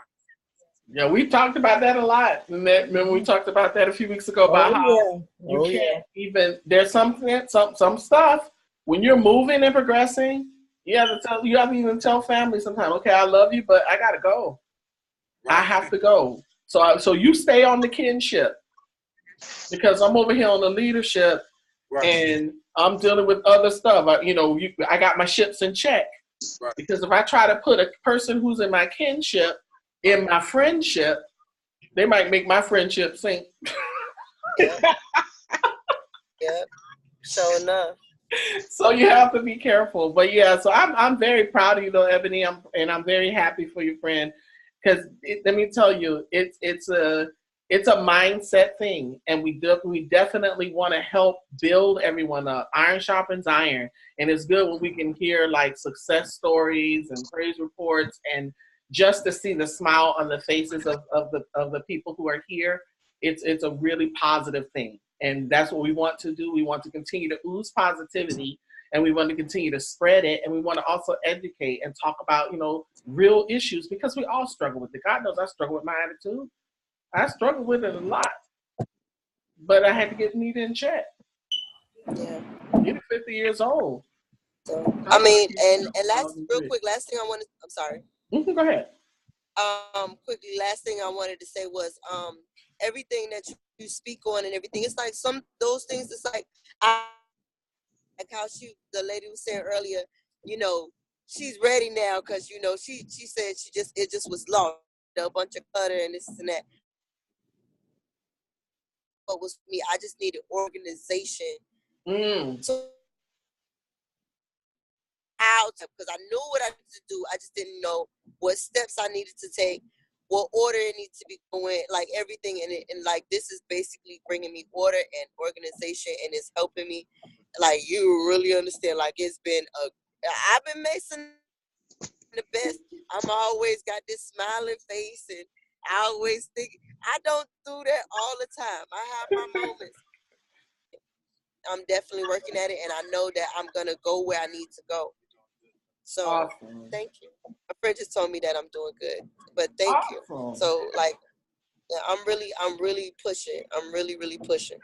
Yeah, we talked about that a lot. Remember we talked about that a few weeks ago about how you can't even. There's some stuff when you're moving and progressing. You have to even tell family sometimes. Okay, I love you, but I gotta go. Right. I have to go. So you stay on the kinship, because I'm over here on the leadership, and I'm dealing with other stuff. I got my ships in check, because if I try to put a person who's in my kinship in my friendship, they might make my friendship sink. Yep. Sure enough. So you have to be careful. But yeah, so I'm very proud of you though, Ebony, and I'm very happy for your friend, because let me tell you, it's a mindset thing, and we definitely want to help build everyone up. Iron sharpens iron, and it's good when we can hear like success stories and praise reports, and just to see the smile on the faces of the people who are here. It's a really positive thing. And that's what we want to do. We want to continue to ooze positivity, and we want to continue to spread it. And we want to also educate and talk about, real issues, because we all struggle with it. God knows I struggle with my attitude. I struggle with it a lot, but I had to get it in check. Yeah. You're 50 years old. So, I mean, and real quick, last thing I wanted, I'm sorry. Go ahead. Quickly, last thing I wanted to say was, everything that you speak on and everything, it's like those things, it's like how the lady was saying earlier, she's ready now, because she said it just was lost, a bunch of clutter and this and that. What was me, I just needed organization. So because I knew what I needed to do, I just didn't know what steps I needed to take, what order it needs to be going, like everything in it. And like, this is basically bringing me order and organization, and it's helping me. Like, you really understand, like, I've been Mason the best. I'm always got this smiling face, and I always think, I don't do that all the time. I have my moments. I'm definitely working at it, and I know that I'm going to go where I need to go. So, awesome. Thank you. My friend just told me that I'm doing good, but thank you. So, like, I'm really pushing. I'm really, really pushing.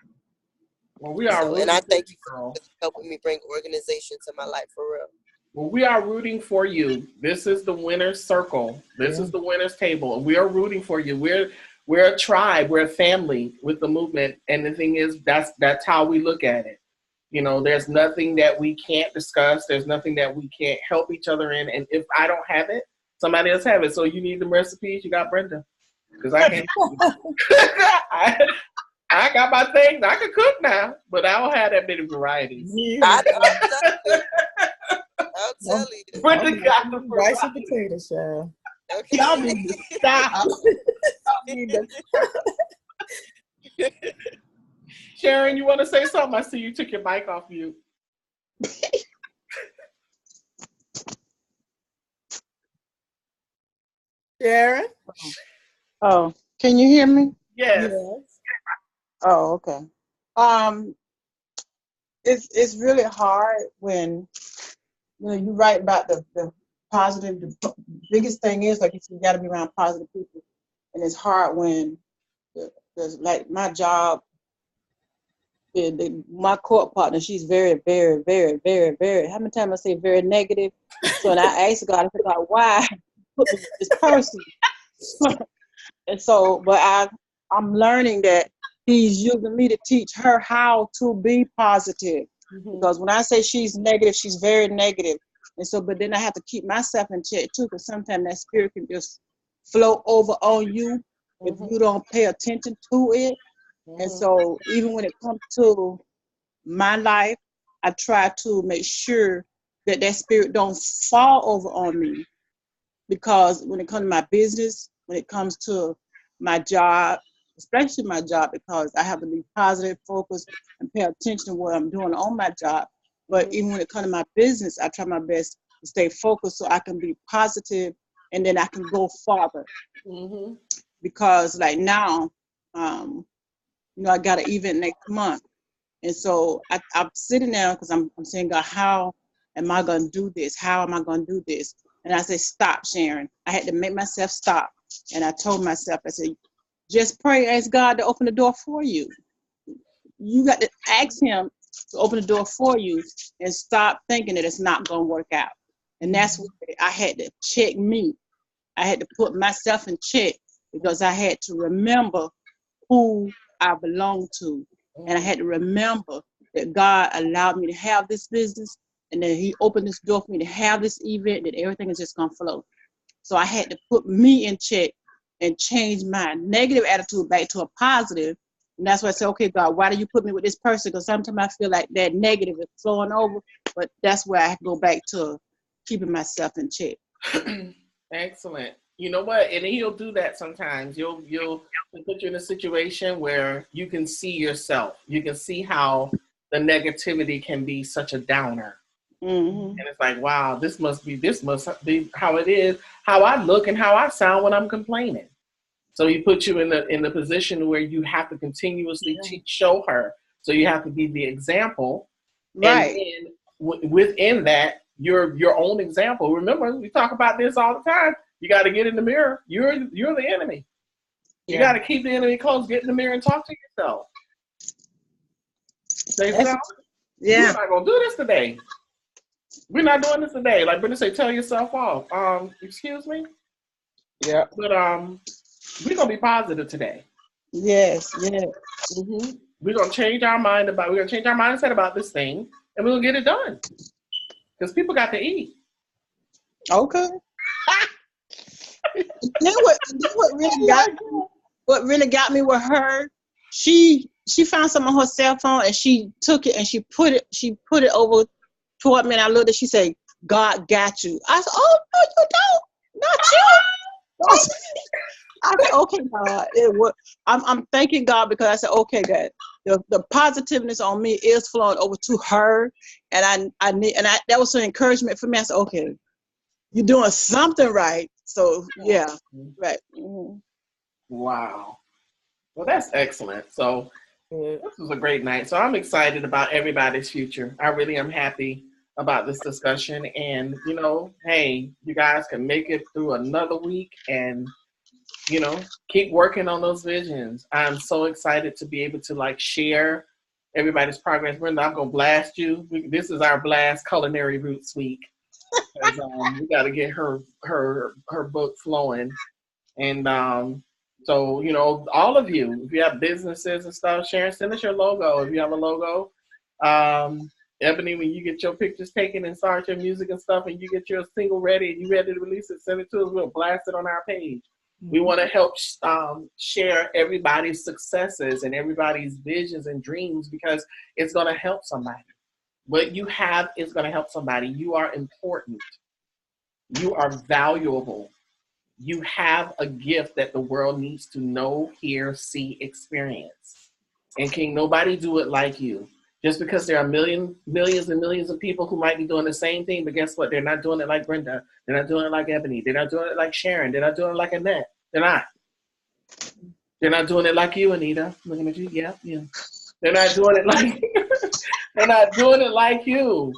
Well, we are and I thank you for helping me bring organization to my life, for real. Well, we are rooting for you. This is the winner's circle. This is the winner's table. And we are rooting for you. We're a tribe. We're a family with the movement. And the thing is, that's how we look at it. There's nothing that we can't discuss. There's nothing that we can't help each other in. And if I don't have it, somebody else have it. So you need the recipes, you got Brenda. Because I can't. I got my things. I can cook now, but I don't have that many varieties. I I'll tell you. Brenda got the rice and potatoes, y'all. Okay. Y'all need to stop. Y'all need to Sharon, you want to say something? I see you took your mic off mute. Sharon? Oh, can you hear me? Yes. Oh, okay. It's really hard when you write about the positive. The biggest thing is, like you said, you got to be around positive people, and it's hard when like my job. My court partner, she's very, very, very, very, very. How many times I say very negative? So, and I asked God, I said, God, why put me with this person? And so, but I'm learning that He's using me to teach her how to be positive. Because when I say she's negative, she's very negative. And so, but then I have to keep myself in check too, because sometimes that spirit can just flow over on you if you don't pay attention to it. And so even when it comes to my life, I try to make sure that that spirit don't fall over on me. Because when it comes to my business, when it comes to my job, especially my job, because I have to be positive, focused, and pay attention to what I'm doing on my job. But even when it comes to my business, I try my best to stay focused so I can be positive and then I can go farther. Because like now, I got an event next month. And so I'm sitting there because I'm saying, God, how am I going to do this? How am I going to do this? And I said, stop, Sharon. I had to make myself stop. And I told myself, I said, just pray, ask God to open the door for you. You got to ask Him to open the door for you and stop thinking that it's not going to work out. And that's what I had to check me. I had to put myself in check because I had to remember who I belong to. And I had to remember that God allowed me to have this business and then He opened this door for me to have this event, that everything is just going to flow. So I had to put me in check and change my negative attitude back to a positive. And that's why I said, okay, God, why do you put me with this person? Because sometimes I feel like that negative is flowing over, but that's where I go back to keeping myself in check. Excellent. You know what? And He'll do that sometimes. He'll put you in a situation where you can see yourself. You can see how the negativity can be such a downer. And it's like, wow, this must be how it is, how I look and how I sound when I'm complaining. So He puts you in the position where you have to continuously show her. So you have to be the example. Right. And then within that, your own example. Remember, we talk about this all the time. You got to get in the mirror. You're the enemy. You got to keep the enemy close. Get in the mirror and talk to yourself. Say, we're not gonna do this today. We're not doing this today. Like Brenda say, tell yourself off. Excuse me. Yeah. But we're gonna be positive today. Yes. Yeah. We're gonna change our mindset about this thing, and we're gonna get it done. Because people got to eat. Okay. Then what really got me with her, she found something on her cell phone and she took it and she put it over toward me and I looked at it, she said, God got you. I said, oh no, you don't, not you. I said, okay, God. I'm thanking God because I said, okay, God, the positiveness on me is flowing over to her, and that was some encouragement for me. I said, okay, you're doing something right. So yeah, right. Wow. Well, that's excellent. So this was a great night. So I'm excited about everybody's future. I really am happy about this discussion. And, hey, you guys can make it through another week and, keep working on those visions. I'm so excited to be able to share everybody's progress. Brenda, I'm going to blast you. This is our blast Culinary Roots Week. We got to get her book flowing. And so, all of you, if you have businesses and stuff, Sharon, send us your logo. If you have a logo, Ebony, when you get your pictures taken and start your music and stuff, and you get your single ready and you ready to release it, send it to us. We'll blast it on our page. We want to help share everybody's successes and everybody's visions and dreams because it's going to help somebody. What you have is going to help somebody. You are important. You are valuable. You have a gift that the world needs to know, hear, see, experience. And can nobody do it like you? Just because there are millions and millions of people who might be doing the same thing, but guess what? They're not doing it like Brenda. They're not doing it like Ebony. They're not doing it like Sharon. They're not doing it like Annette. They're not. They're not doing it like you, Anita. Looking at you. Yeah, yeah. They're not doing it like they're not doing it like you.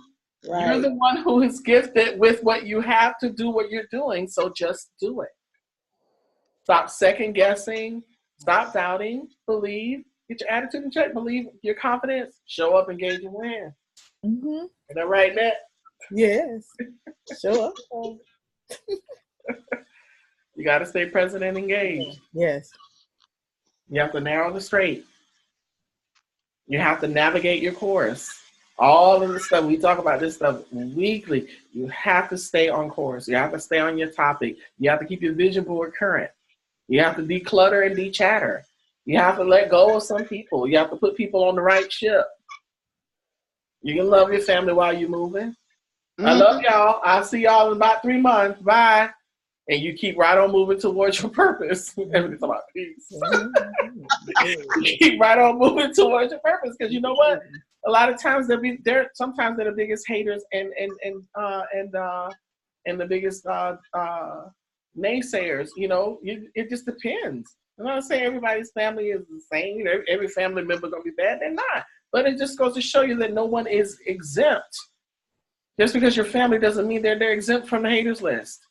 Right. You're the one who is gifted with what you have to do what you're doing, so just do it. Stop second guessing. Stop doubting. Believe. Get your attitude in check. Believe your confidence. Show up, engage, and win. Mm-hmm. Is that right, Nat? Yes. Show up. You got to stay present and engaged. Yes. You have to narrow the straight. You have to navigate your course. All of the stuff, we talk about this stuff weekly. You have to stay on course. You have to stay on your topic. You have to keep your vision board current. You have to declutter and dechatter. You have to let go of some people. You have to put people on the right ship. You can love your family while you're moving. Mm-hmm. I love y'all. I'll see y'all in about 3 months. Bye. And you keep right on moving towards your purpose. Everything's about peace. Keep right on moving towards your purpose, because you know what? A lot of times sometimes they're the biggest haters and the biggest naysayers. You know, it just depends. I'm not saying everybody's family is the same. Every family member gonna be bad. They're not. But it just goes to show you that no one is exempt. Just because your family doesn't mean they're exempt from the haters list.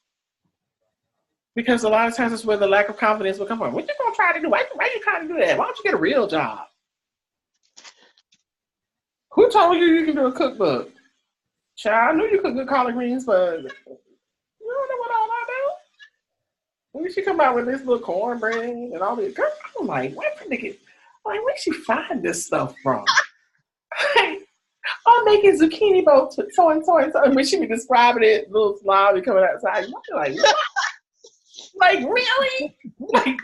Because a lot of times it's where the lack of confidence will come from. What you gonna try to do? Why you trying to do that? Why don't you get a real job? Who told you can do a cookbook? Child, I knew you cooked good collard greens, but you don't know what all I do. When she come out with this little cornbread and all this, girl, I'm like, where she find this stuff from? I'm making zucchini bowl so and so and so. And when she be describing it, little smile be coming outside. You're like, what? Like, really? Like,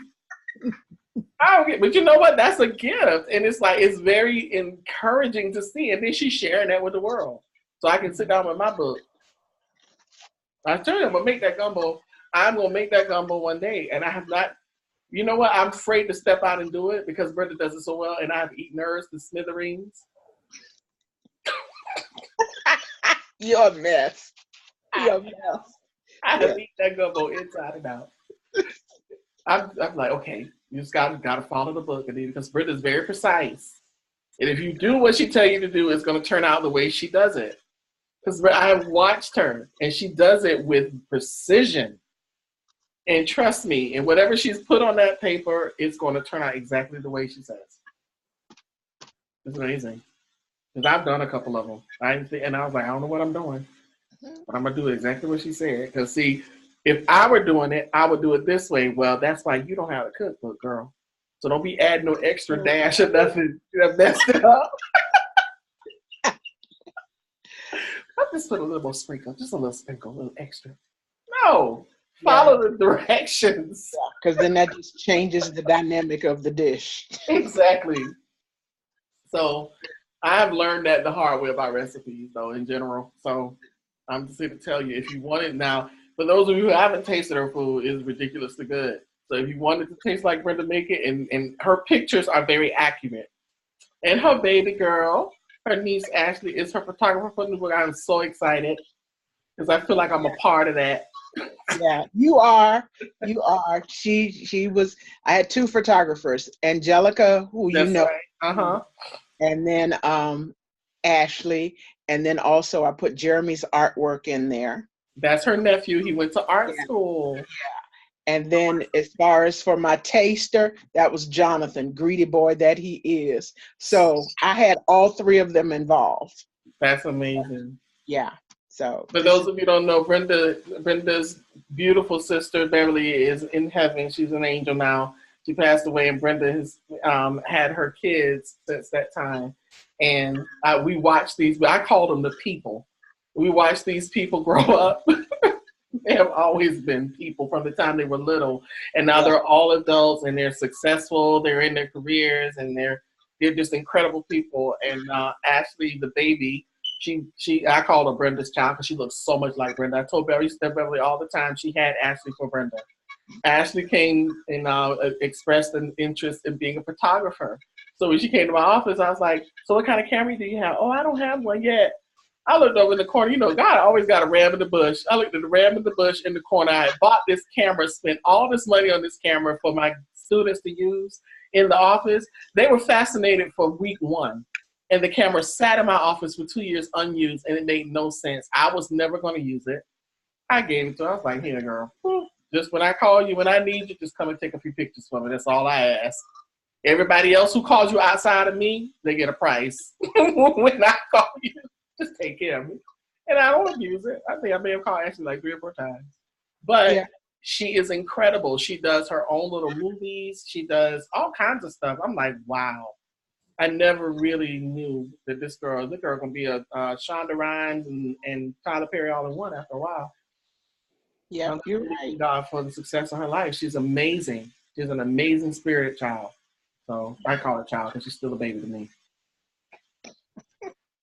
I don't get, but you know what? That's a gift. And it's like, it's very encouraging to see. And then she's sharing that with the world. So I can sit down with my book. I tell you, I'm going to make that gumbo. I'm going to make that gumbo one day. And I have not, you know what? I'm afraid to step out and do it because Brenda does it so well. And I have eaten hers to smithereens. You're a mess. You're a mess. I have eaten that gumbo inside and out. I'm like, okay, you just gotta follow the book, because Brenda's very precise. And if you do what she tell you to do, it's gonna turn out the way she does it. Because I have watched her, and she does it with precision. And trust me, and whatever she's put on that paper, it's gonna turn out exactly the way she says. It's amazing. Because I've done a couple of them. And I was like, I don't know what I'm doing. But I'm going to do exactly what she said. Because, see, if I were doing it, I would do it this way. Well, that's why you don't have a cookbook, girl. So don't be adding no extra dash or nothing. You have messed it up. I'll just put a little more sprinkle. Just a little sprinkle, a little extra. No. Follow the directions. Because then that just changes the dynamic of the dish. Exactly. So I have learned that the hard way about recipes, though, in general. So I'm just here to tell you, if you want it now, for those of you who haven't tasted her food, it's ridiculously good. So if you want it to taste like Brenda make it, and her pictures are very accurate. And her baby girl, her niece Ashley, is her photographer for the book. I'm so excited because I feel like I'm a part of that. Yeah, you are. You are. She was. I had 2 photographers, Angelica, who That's you know, right. And then Ashley, and then also I put Jeremy's artwork in there. That's her nephew. He went to art school. Yeah. And then as far as for my taster, that was Jonathan, greedy boy that he is. So I had all 3 of them involved. That's amazing. Yeah. So for those of you who don't know, Brenda's beautiful sister Beverly is in heaven. She's an angel now. She passed away, and Brenda has had her kids since that time. And we watched these. I called them the people. We watched these people grow up. They have always been people from the time they were little, and now they're all adults and they're successful. They're in their careers, and they're just incredible people. And Ashley, the baby, I called her Brenda's child because she looks so much like Brenda. I told Beverly all the time she had Ashley for Brenda. Ashley came and expressed an interest in being a photographer. So when she came to my office, I was like, so what kind of camera do you have? Oh, I don't have one yet. I looked over in the corner. You know, God always got a ram in the bush. I looked at the ram in the bush in the corner. I had bought this camera, spent all this money on this camera for my students to use in the office. They were fascinated for week 1. And the camera sat in my office for 2 years unused, and it made no sense. I was never going to use it. I gave it to her. I was like, here, girl. Just when I call you, when I need you, just come and take a few pictures for me. That's all I ask. Everybody else who calls you outside of me, they get a price. When I call you, just take care of me. And I don't abuse it. I think I may have called Ashley like 3 or 4 times. But she is incredible. She does her own little movies. She does all kinds of stuff. I'm like, wow. I never really knew that this girl gonna be a Shonda Rhimes and Tyler Perry all in one after a while. Yeah, I'm you're thanking right. God for the success of her life. She's amazing. She's an amazing spirited child. So I call her child because she's still a baby to me.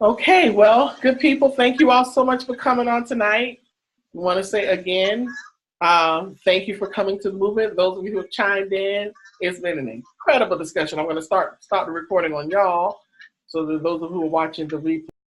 Okay, well, good people, thank you all so much for coming on tonight. I want to say again, thank you for coming to the movement. Those of you who have chimed in, it's been an incredible discussion. I'm going to start the recording on y'all, so that those of you who are watching the replay